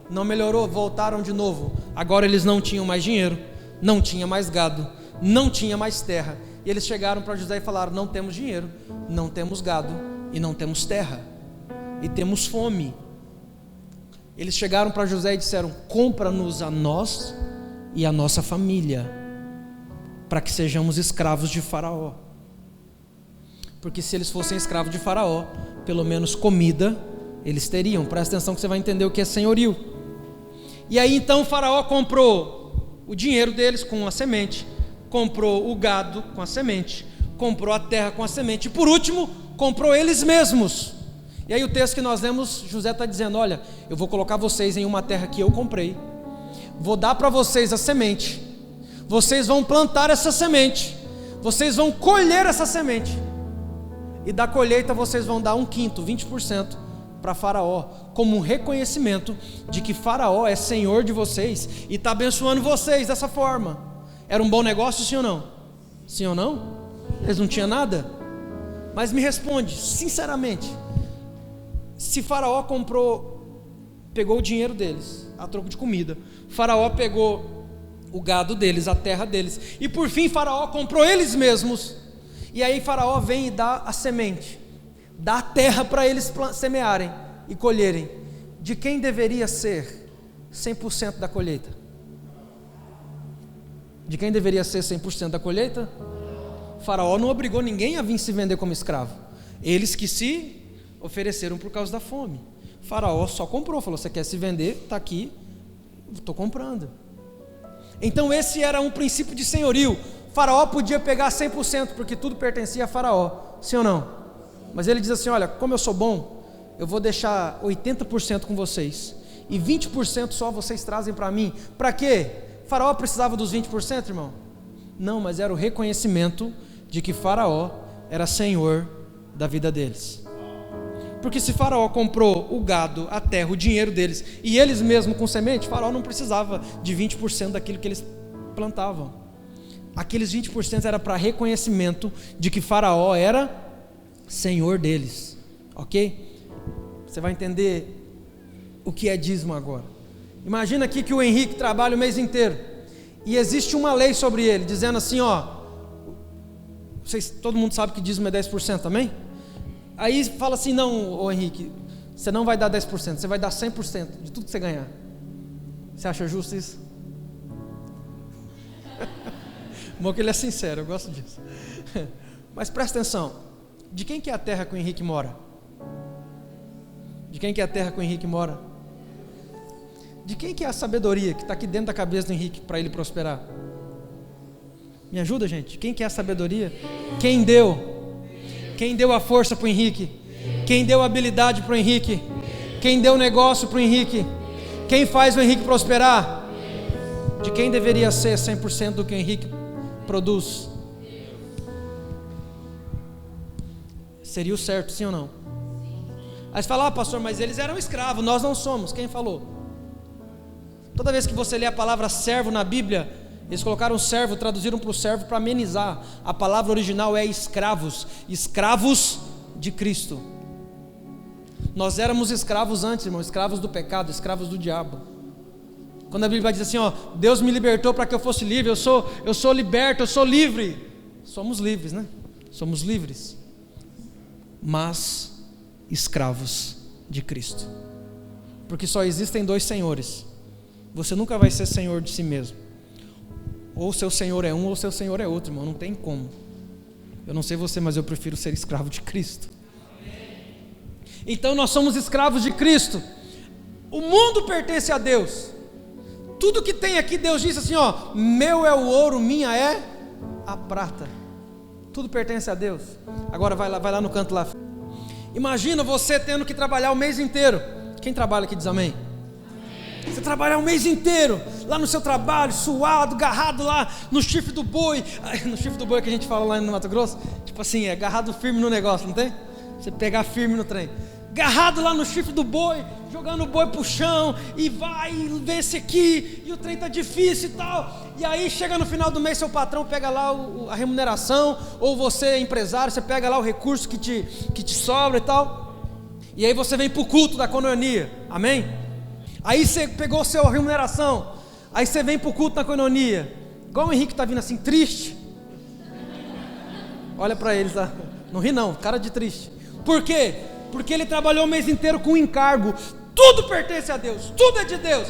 Não melhorou, voltaram de novo. Agora eles não tinham mais dinheiro, não tinha mais gado, não tinha mais terra. E eles chegaram para José e falaram: não temos dinheiro, não temos gado e não temos terra, e temos fome. Eles chegaram para José e disseram: compra-nos a nós e a nossa família, para que sejamos escravos de Faraó. Porque se eles fossem escravos de Faraó, pelo menos comida eles teriam. Presta atenção que você vai entender o que é senhorio. E aí então Faraó comprou o dinheiro deles com a semente, comprou o gado com a semente, comprou a terra com a semente, e por último comprou eles mesmos. E aí o texto que nós lemos, José está dizendo: olha, eu vou colocar vocês em uma terra que eu comprei, vou dar para vocês a semente, vocês vão plantar essa semente, vocês vão colher essa semente, e da colheita vocês vão dar 1/5, 20% para Faraó, como um reconhecimento de que Faraó é senhor de vocês e está abençoando vocês dessa forma. Era um bom negócio, sim ou não? Sim ou não? Eles não tinham nada? Mas me responde, sinceramente, se Faraó pegou o dinheiro deles a troco de comida, Faraó pegou o gado deles, a terra deles, e por fim Faraó comprou eles mesmos, e aí Faraó vem e dá a semente, dá a terra para eles semearem e colherem, de quem deveria ser 100% da colheita? De quem deveria ser 100% da colheita? Faraó não obrigou ninguém a vir se vender como escravo, eles que se ofereceram por causa da fome. Faraó só comprou, falou: você quer se vender? Está aqui, estou comprando. Então esse era um princípio de senhorio. Faraó podia pegar 100%, porque tudo pertencia a Faraó, sim ou não? Mas ele diz assim: olha, como eu sou bom, eu vou deixar 80% com vocês, e 20% só vocês trazem para mim. Para quê? Faraó precisava dos 20%, irmão? Não, mas era o reconhecimento de que Faraó era senhor da vida deles. Porque se Faraó comprou o gado, a terra, o dinheiro deles, e eles mesmos com semente, Faraó não precisava de 20% daquilo que eles plantavam. Aqueles 20% era para reconhecimento de que Faraó era senhor deles, ok? Você vai entender o que é dízimo agora. Imagina aqui que o Henrique trabalha o mês inteiro, e existe uma lei sobre ele, dizendo assim: ó, todo mundo sabe que dízimo é 10%, também? Aí fala assim: não, ô Henrique, você não vai dar 10%, você vai dar 100% de tudo que você ganhar. Você acha justo isso? Bom que ele é sincero, eu gosto disso. Mas presta atenção, de quem que é a terra que o Henrique mora? De quem que é a terra que o Henrique mora? De quem que é a sabedoria que está aqui dentro da cabeça do Henrique para ele prosperar? Me ajuda, gente, quem que é a sabedoria? Quem deu? Quem deu a força para o Henrique? Quem deu a habilidade para o Henrique? Quem deu o negócio para o Henrique? Quem faz o Henrique prosperar? De quem deveria ser 100% do que o Henrique produz? Seria o certo, sim ou não? Aí você fala: pastor, mas eles eram escravos, nós não somos. Quem falou? Toda vez que você lê a palavra servo na Bíblia, eles colocaram servo, traduziram para o servo para amenizar. A palavra original é escravos, escravos de Cristo. Nós éramos escravos antes, irmão, escravos do pecado, escravos do diabo. Quando a Bíblia diz assim: ó, Deus me libertou para que eu fosse livre, eu sou liberto, eu sou livre. Somos livres, né? Somos livres, mas escravos de Cristo, porque só existem dois senhores. Você nunca vai ser senhor de si mesmo. Ou seu senhor é um ou seu senhor é outro, irmão, não tem como. Eu não sei você, mas eu prefiro ser escravo de Cristo. Então nós somos escravos de Cristo. O mundo pertence a Deus. Tudo que tem aqui, Deus disse assim, ó, meu é o ouro, minha é a prata. Tudo pertence a Deus. Agora vai lá no canto lá. Imagina você tendo que trabalhar o mês inteiro. Quem trabalha aqui diz amém? Você trabalhar o mês inteiro lá no seu trabalho, suado, agarrado lá no chifre do boi. No chifre do boi que a gente fala lá no Mato Grosso. Tipo assim, agarrado firme no negócio, não tem? Você pegar firme no trem. Agarrado lá no chifre do boi, jogando o boi pro chão, e vai, e vence aqui, e o trem tá difícil e tal. E aí chega no final do mês, seu patrão pega lá a remuneração, ou você é empresário, você pega lá o recurso que te sobra e tal. E aí você vem pro culto da coinonia, amém? Aí você pegou a sua remuneração, aí você vem pro culto da coinonia, igual o Henrique tá vindo assim, triste. Olha para eles lá, não ri não, cara de triste. Por quê? Porque ele trabalhou o mês inteiro com encargo. Tudo pertence a Deus, tudo é de Deus.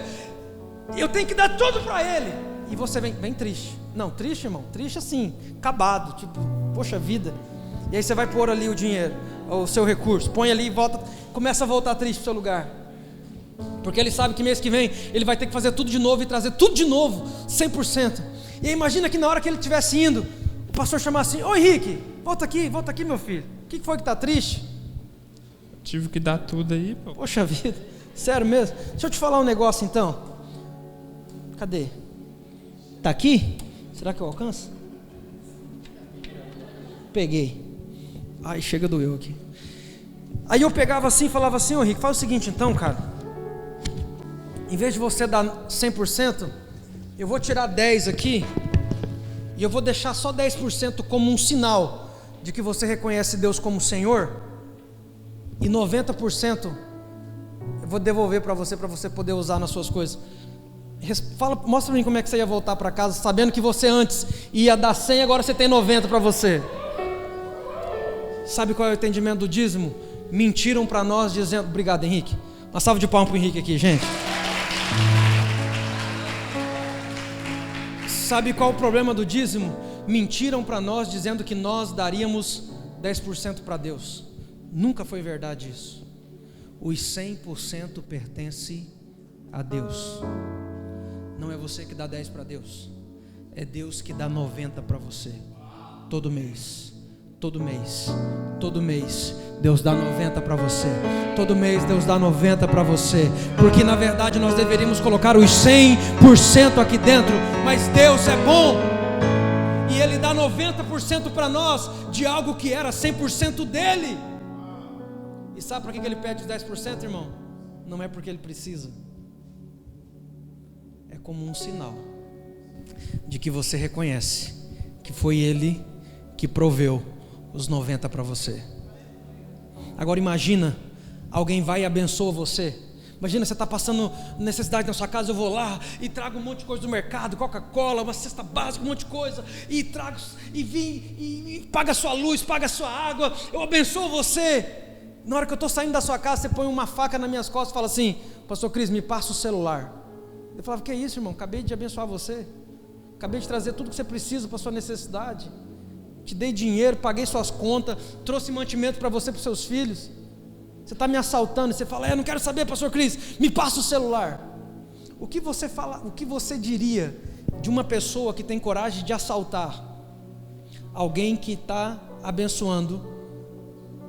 Eu tenho que dar tudo para Ele. E você vem triste. Não, triste, irmão, triste assim, acabado, tipo, poxa vida. E aí você vai pôr ali o dinheiro, o seu recurso, põe ali e volta, começa a voltar triste para o seu lugar. Porque ele sabe que mês que vem ele vai ter que fazer tudo de novo e trazer tudo de novo, 100%. E aí imagina que na hora que ele estivesse indo, o pastor chamar assim, ô Henrique, volta aqui meu filho. O que foi que está triste? Tive que dar tudo aí, pô. Poxa vida, sério mesmo? Deixa eu te falar um negócio então. Cadê? Tá aqui? Será que eu alcanço? Peguei. Ai, chega doeu aqui. Aí eu pegava assim e falava assim, ô Henrique, faz o seguinte então, cara. Em vez de você dar 100%, eu vou tirar 10 aqui e eu vou deixar só 10% como um sinal de que você reconhece Deus como Senhor. E 90% eu vou devolver para você poder usar nas suas coisas. Mostra para mim como é que você ia voltar para casa, sabendo que você antes ia dar 100, agora você tem 90 para você. Sabe qual é o entendimento do dízimo? Mentiram para nós dizendo... Obrigado, Henrique. Uma salva de palmas para o Henrique aqui, gente. Sabe qual é o problema do dízimo? Mentiram para nós dizendo que nós daríamos 10% para Deus. Nunca foi verdade isso. Os 100% pertence a Deus. Não é você que dá 10 para Deus, é Deus que dá 90 para você. Todo mês, todo mês, todo mês Deus dá 90 para você. Todo mês Deus dá 90 para você. Porque na verdade nós deveríamos colocar os 100% aqui dentro. Mas Deus é bom, e Ele dá 90% para nós de algo que era 100% dele. E sabe para que Ele pede os 10%, irmão? Não é porque Ele precisa. É como um sinal de que você reconhece que foi Ele que proveu os 90 para você. Agora imagina, alguém vai e abençoa você. Imagina, você está passando necessidade na sua casa, eu vou lá e trago um monte de coisa do mercado, Coca-Cola, uma cesta básica, um monte de coisa, e trago, e vim, e paga a sua luz, paga a sua água, eu abençoo você. Na hora que eu estou saindo da sua casa, você põe uma faca nas minhas costas e fala assim, pastor Cris, me passa o celular. Eu falava, que é isso, irmão? Acabei de abençoar você, acabei de trazer tudo que você precisa para a sua necessidade, te dei dinheiro, paguei suas contas, trouxe mantimento para você e para os seus filhos. Você está me assaltando, você fala, eu não quero saber, pastor Cris, me passa o celular. O que você fala, o que você diria de uma pessoa que tem coragem de assaltar alguém que está abençoando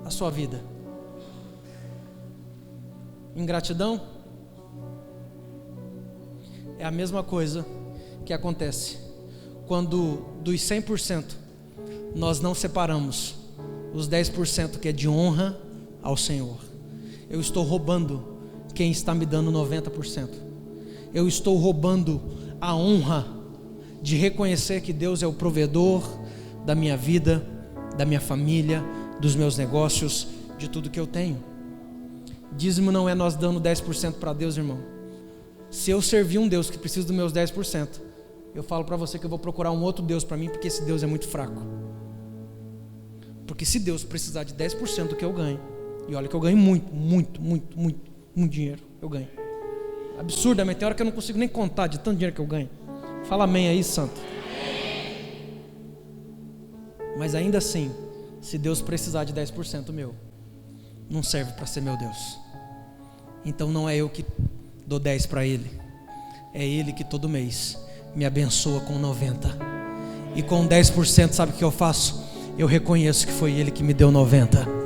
a sua vida? Ingratidão? É a mesma coisa que acontece quando dos 100% nós não separamos os 10% que é de honra ao Senhor. Eu estou roubando quem está me dando 90%. Eu estou roubando a honra de reconhecer que Deus é o provedor da minha vida, da minha família, dos meus negócios, de tudo que eu tenho. Dízimo não é nós dando 10% para Deus, irmão. Se eu servir um Deus que precisa dos meus 10%, eu falo para você que eu vou procurar um outro Deus para mim, porque esse Deus é muito fraco. Porque se Deus precisar de 10% do que eu ganho, e olha que eu ganho muito dinheiro, eu ganho absurdamente, tem hora que eu não consigo nem contar de tanto dinheiro que eu ganho. Fala amém aí, santo. Mas ainda assim, se Deus precisar de 10% meu, não serve para ser meu Deus. Então não é eu que dou 10 para Ele, é Ele que todo mês me abençoa com 90. E com 10%, sabe o que eu faço? Eu reconheço que foi Ele que me deu 90.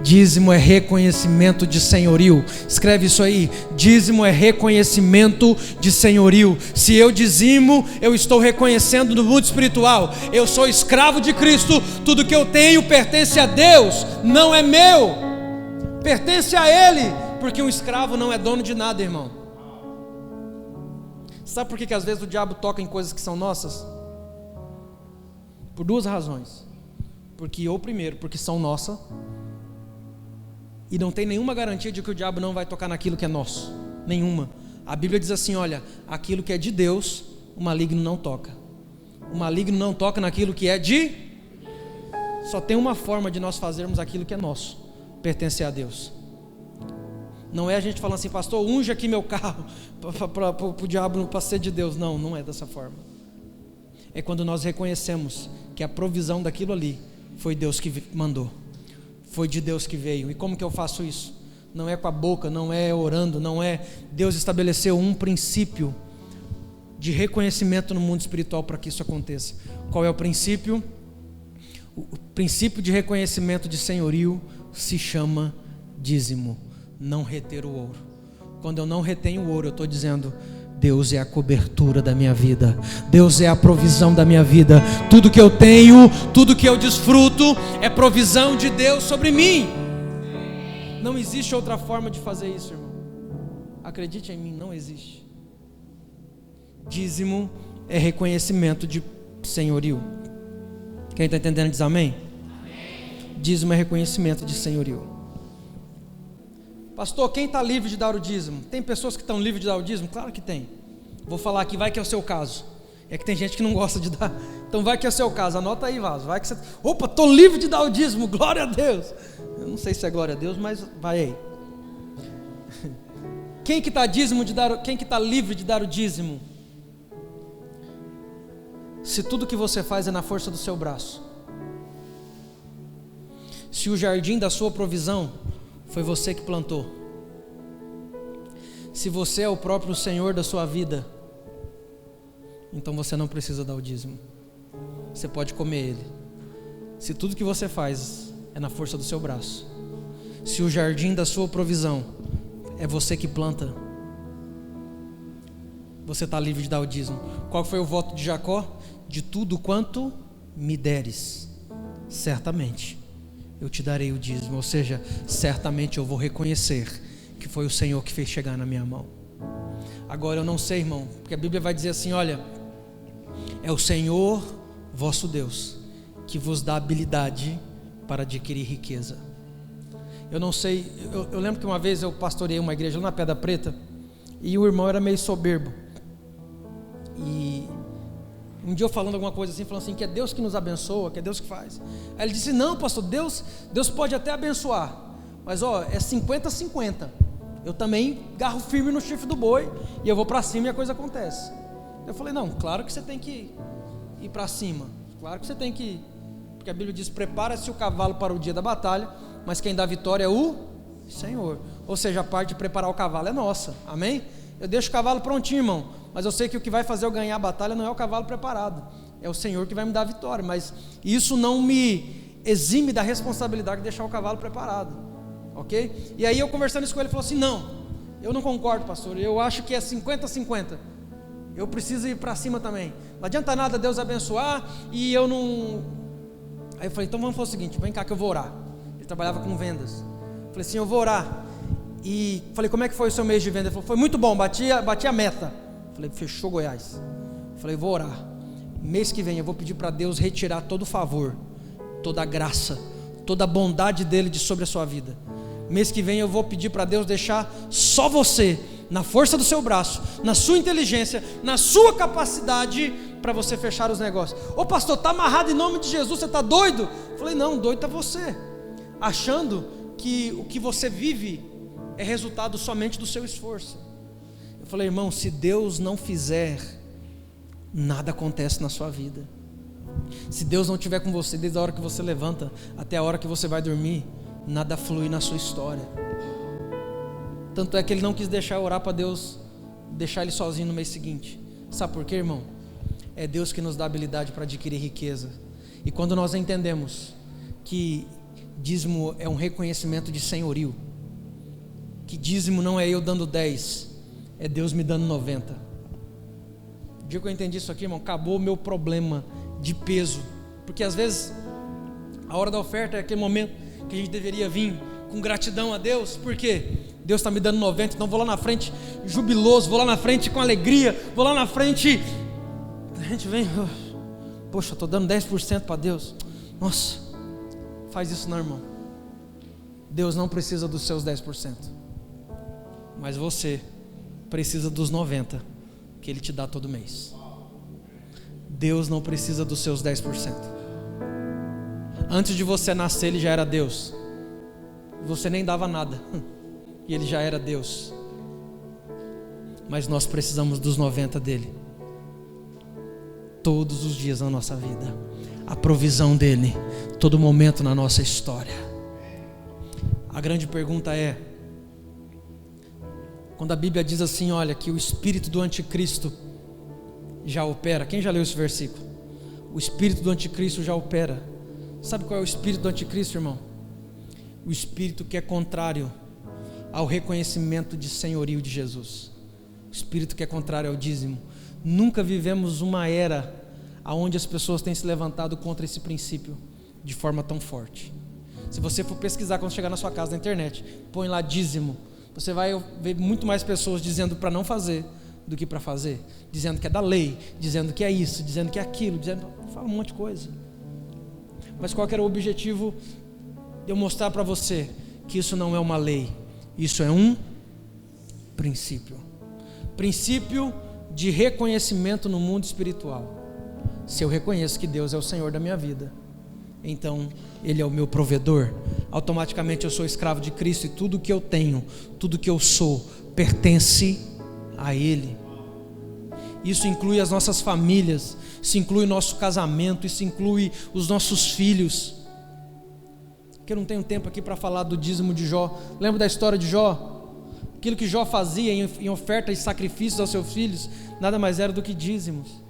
Dízimo é reconhecimento de senhorio. Escreve isso aí. Dízimo é reconhecimento de senhorio. Se eu dizimo, eu estou reconhecendo no mundo espiritual: eu sou escravo de Cristo. Tudo que eu tenho pertence a Deus, não é meu, pertence a Ele. Porque um escravo não é dono de nada, irmão. Sabe por que às vezes o diabo toca em coisas que são nossas? Por duas razões. Porque são nossas, e não tem nenhuma garantia de que o diabo não vai tocar naquilo que é nosso. Nenhuma. A Bíblia diz assim: olha, aquilo que é de Deus, o maligno não toca. O maligno não toca naquilo que é de... Só tem uma forma de nós fazermos aquilo que é nosso, pertencer a Deus. Não é a gente falando assim: pastor, unge aqui meu carro para o diabo, para ser de Deus. Não, não é dessa forma. É quando nós reconhecemos que a provisão daquilo ali foi Deus que mandou, foi de Deus que veio. E como que eu faço isso? Não é com a boca, não é orando, não é... Deus estabeleceu um princípio de reconhecimento no mundo espiritual para que isso aconteça. Qual é o princípio? O princípio de reconhecimento de senhorio se chama dízimo. Não reter o ouro. Quando eu não retenho o ouro, eu estou dizendo: Deus é a cobertura da minha vida, Deus é a provisão da minha vida. Tudo que eu tenho, tudo que eu desfruto é provisão de Deus sobre mim. Não existe outra forma de fazer isso, irmão. Acredite em mim, não existe. Dízimo é reconhecimento de senhorio. Quem está entendendo diz amém? Dízimo é reconhecimento de senhorio. Pastor, quem está livre de dar o dízimo? Tem pessoas que estão livres de dar o dízimo? Claro que tem. Vou falar aqui, vai que é o seu caso. É que tem gente que não gosta de dar. Então vai que é o seu caso, anota aí, vaso. Vai que você... Opa, estou livre de dar o dízimo, glória a Deus. Eu não sei se é glória a Deus, mas vai aí. Quem que está quem que está livre de dar o dízimo? Se tudo que você faz é na força do seu braço. Se o jardim da sua provisão foi você que plantou. Se você é o próprio Senhor da sua vida, então você não precisa dar o dízimo. Você pode comer ele. Se tudo que você faz é na força do seu braço, se o jardim da sua provisão é você que planta, você está livre de dar o dízimo. Qual foi o voto de Jacó? De tudo quanto me deres, certamente eu te darei o dízimo. Ou seja, certamente eu vou reconhecer que foi o Senhor que fez chegar na minha mão. Agora eu não sei, irmão, porque a Bíblia vai dizer assim: olha, é o Senhor vosso Deus que vos dá habilidade para adquirir riqueza. Eu não sei, eu lembro que uma vez eu pastoreei uma igreja lá na Pedra Preta, e o irmão era meio soberbo, e um dia eu falando alguma coisa assim, falando assim, que é Deus que nos abençoa, que é Deus que faz. Aí ele disse: não, pastor, Deus pode até abençoar, mas ó, é 50-50. Eu também garro firme no chifre do boi, e eu vou para cima e a coisa acontece. Eu falei: não, claro que você tem que ir para cima, claro que você tem que ir, porque a Bíblia diz: prepara-se o cavalo para o dia da batalha, mas quem dá vitória é o Senhor. Ou seja, a parte de preparar o cavalo é nossa, amém? Eu deixo o cavalo prontinho, irmão, mas eu sei que o que vai fazer eu ganhar a batalha não é o cavalo preparado, é o Senhor que vai me dar a vitória. Mas isso não me exime da responsabilidade de deixar o cavalo preparado, ok? E aí eu conversando isso com ele, ele falou assim: não, eu não concordo, pastor, eu acho que é 50-50, eu preciso ir para cima também, não adianta nada Deus abençoar e eu não... Aí eu falei: então vamos fazer o seguinte, vem cá que eu vou orar. Ele trabalhava com vendas. Eu falei assim: eu vou orar. E falei: como é que foi o seu mês de venda? Ele falou: foi muito bom, bati a meta. Eu falei: fechou Goiás. Eu falei: vou orar. Mês que vem eu vou pedir para Deus retirar todo o favor, toda a graça, toda a bondade dele de sobre a sua vida. Mês que vem eu vou pedir para Deus deixar só você, na força do seu braço, na sua inteligência, na sua capacidade, para você fechar os negócios. Ô pastor, está amarrado em nome de Jesus, você está doido? Eu falei: não, doido está você, achando que o que você vive é resultado somente do seu esforço. Eu falei: irmão, se Deus não fizer, nada acontece na sua vida. Se Deus não estiver com você desde a hora que você levanta até a hora que você vai dormir, nada flui na sua história. Tanto é que ele não quis deixar eu orar para Deus deixar ele sozinho no mês seguinte. Sabe por quê, irmão? É Deus que nos dá habilidade para adquirir riqueza. E quando nós entendemos que dízimo é um reconhecimento de senhorio, que dízimo não é eu dando 10, é Deus me dando 90. O dia que eu entendi isso aqui, irmão, acabou o meu problema de peso. Porque às vezes a hora da oferta é aquele momento que a gente deveria vir com gratidão a Deus. Por quê? Deus está me dando 90, então vou lá na frente jubiloso, vou lá na frente com alegria, vou lá na frente. A gente vem, poxa, estou dando 10% para Deus. Nossa, faz isso não, irmão. Deus não precisa dos seus 10%, mas você precisa dos 90% que Ele te dá todo mês. Deus não precisa dos seus 10%. Antes de você nascer, Ele já era Deus. Você nem dava nada e Ele já era Deus. Mas nós precisamos dos 90% dEle todos os dias na nossa vida. A provisão dEle todo momento na nossa história. A grande pergunta é, quando a Bíblia diz assim, olha, que o espírito do anticristo já opera. Quem já leu esse versículo? O espírito do anticristo já opera. Sabe qual é o espírito do anticristo, irmão? O espírito que é contrário ao reconhecimento de senhorio de Jesus. O espírito que é contrário ao dízimo. Nunca vivemos uma era onde as pessoas têm se levantado contra esse princípio de forma tão forte. Se você for pesquisar quando chegar na sua casa na internet, põe lá dízimo, você vai ver muito mais pessoas dizendo para não fazer do que para fazer, dizendo que é da lei, dizendo que é isso, dizendo que é aquilo, fala um monte de coisa. Mas qual que era o objetivo de eu mostrar para você que isso não é uma lei, isso é um princípio. Princípio de reconhecimento no mundo espiritual. Se eu reconheço que Deus é o Senhor da minha vida, então Ele é o meu provedor, automaticamente eu sou escravo de Cristo e tudo que eu tenho, tudo que eu sou, pertence a Ele. Isso inclui as nossas famílias, isso inclui o nosso casamento, isso inclui os nossos filhos. Que eu não tenho tempo aqui para falar do dízimo de Jó. Lembra da história de Jó? Aquilo que Jó fazia em oferta e sacrifícios aos seus filhos, nada mais era do que dízimos.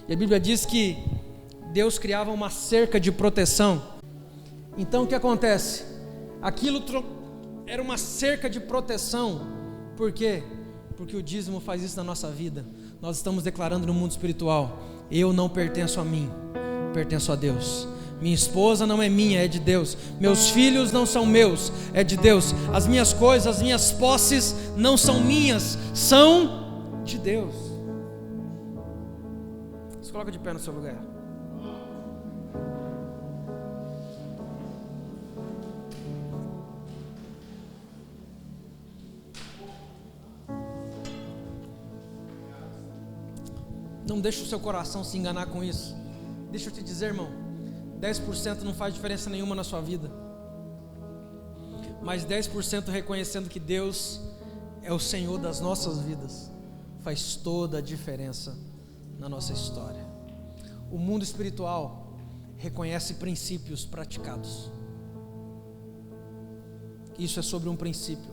E a Bíblia diz que Deus criava uma cerca de proteção. Então o que acontece? Aquilo era uma cerca de proteção. Por quê? Porque o dízimo faz isso na nossa vida. Nós estamos declarando no mundo espiritual: eu não pertenço a mim, pertenço a Deus. Minha esposa não é minha, é de Deus. Meus filhos não são meus, é de Deus. As minhas coisas, as minhas posses não são minhas, são de Deus. Se coloca de pé no seu lugar. Não deixe o seu coração se enganar com isso. Deixa eu te dizer, irmão, 10% não faz diferença nenhuma na sua vida, mas 10% reconhecendo que Deus é o Senhor das nossas vidas faz toda a diferença na nossa história. O mundo espiritual reconhece princípios praticados. Isso é sobre um princípio.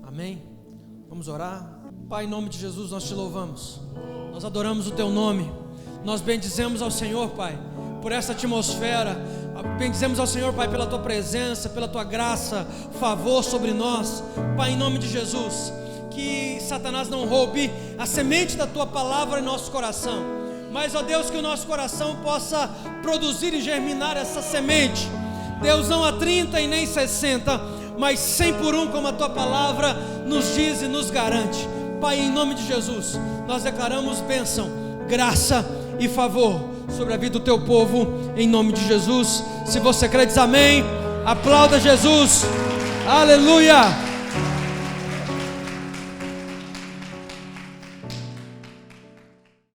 Amém? Vamos orar? Pai, em nome de Jesus nós te louvamos, nós adoramos o teu nome, nós bendizemos ao Senhor, Pai, por essa atmosfera, bendizemos ao Senhor, Pai, pela tua presença, pela tua graça, favor sobre nós. Pai, em nome de Jesus, que Satanás não roube a semente da tua palavra em nosso coração, mas, ó Deus, que o nosso coração possa produzir e germinar essa semente, Deus, não a 30 e nem 60, mas 100 por 1, como a tua palavra nos diz e nos garante. Pai, em nome de Jesus, nós declaramos bênção, graça e favor sobre a vida do teu povo, em nome de Jesus. Se você crê, diz amém. Aplauda Jesus, aleluia.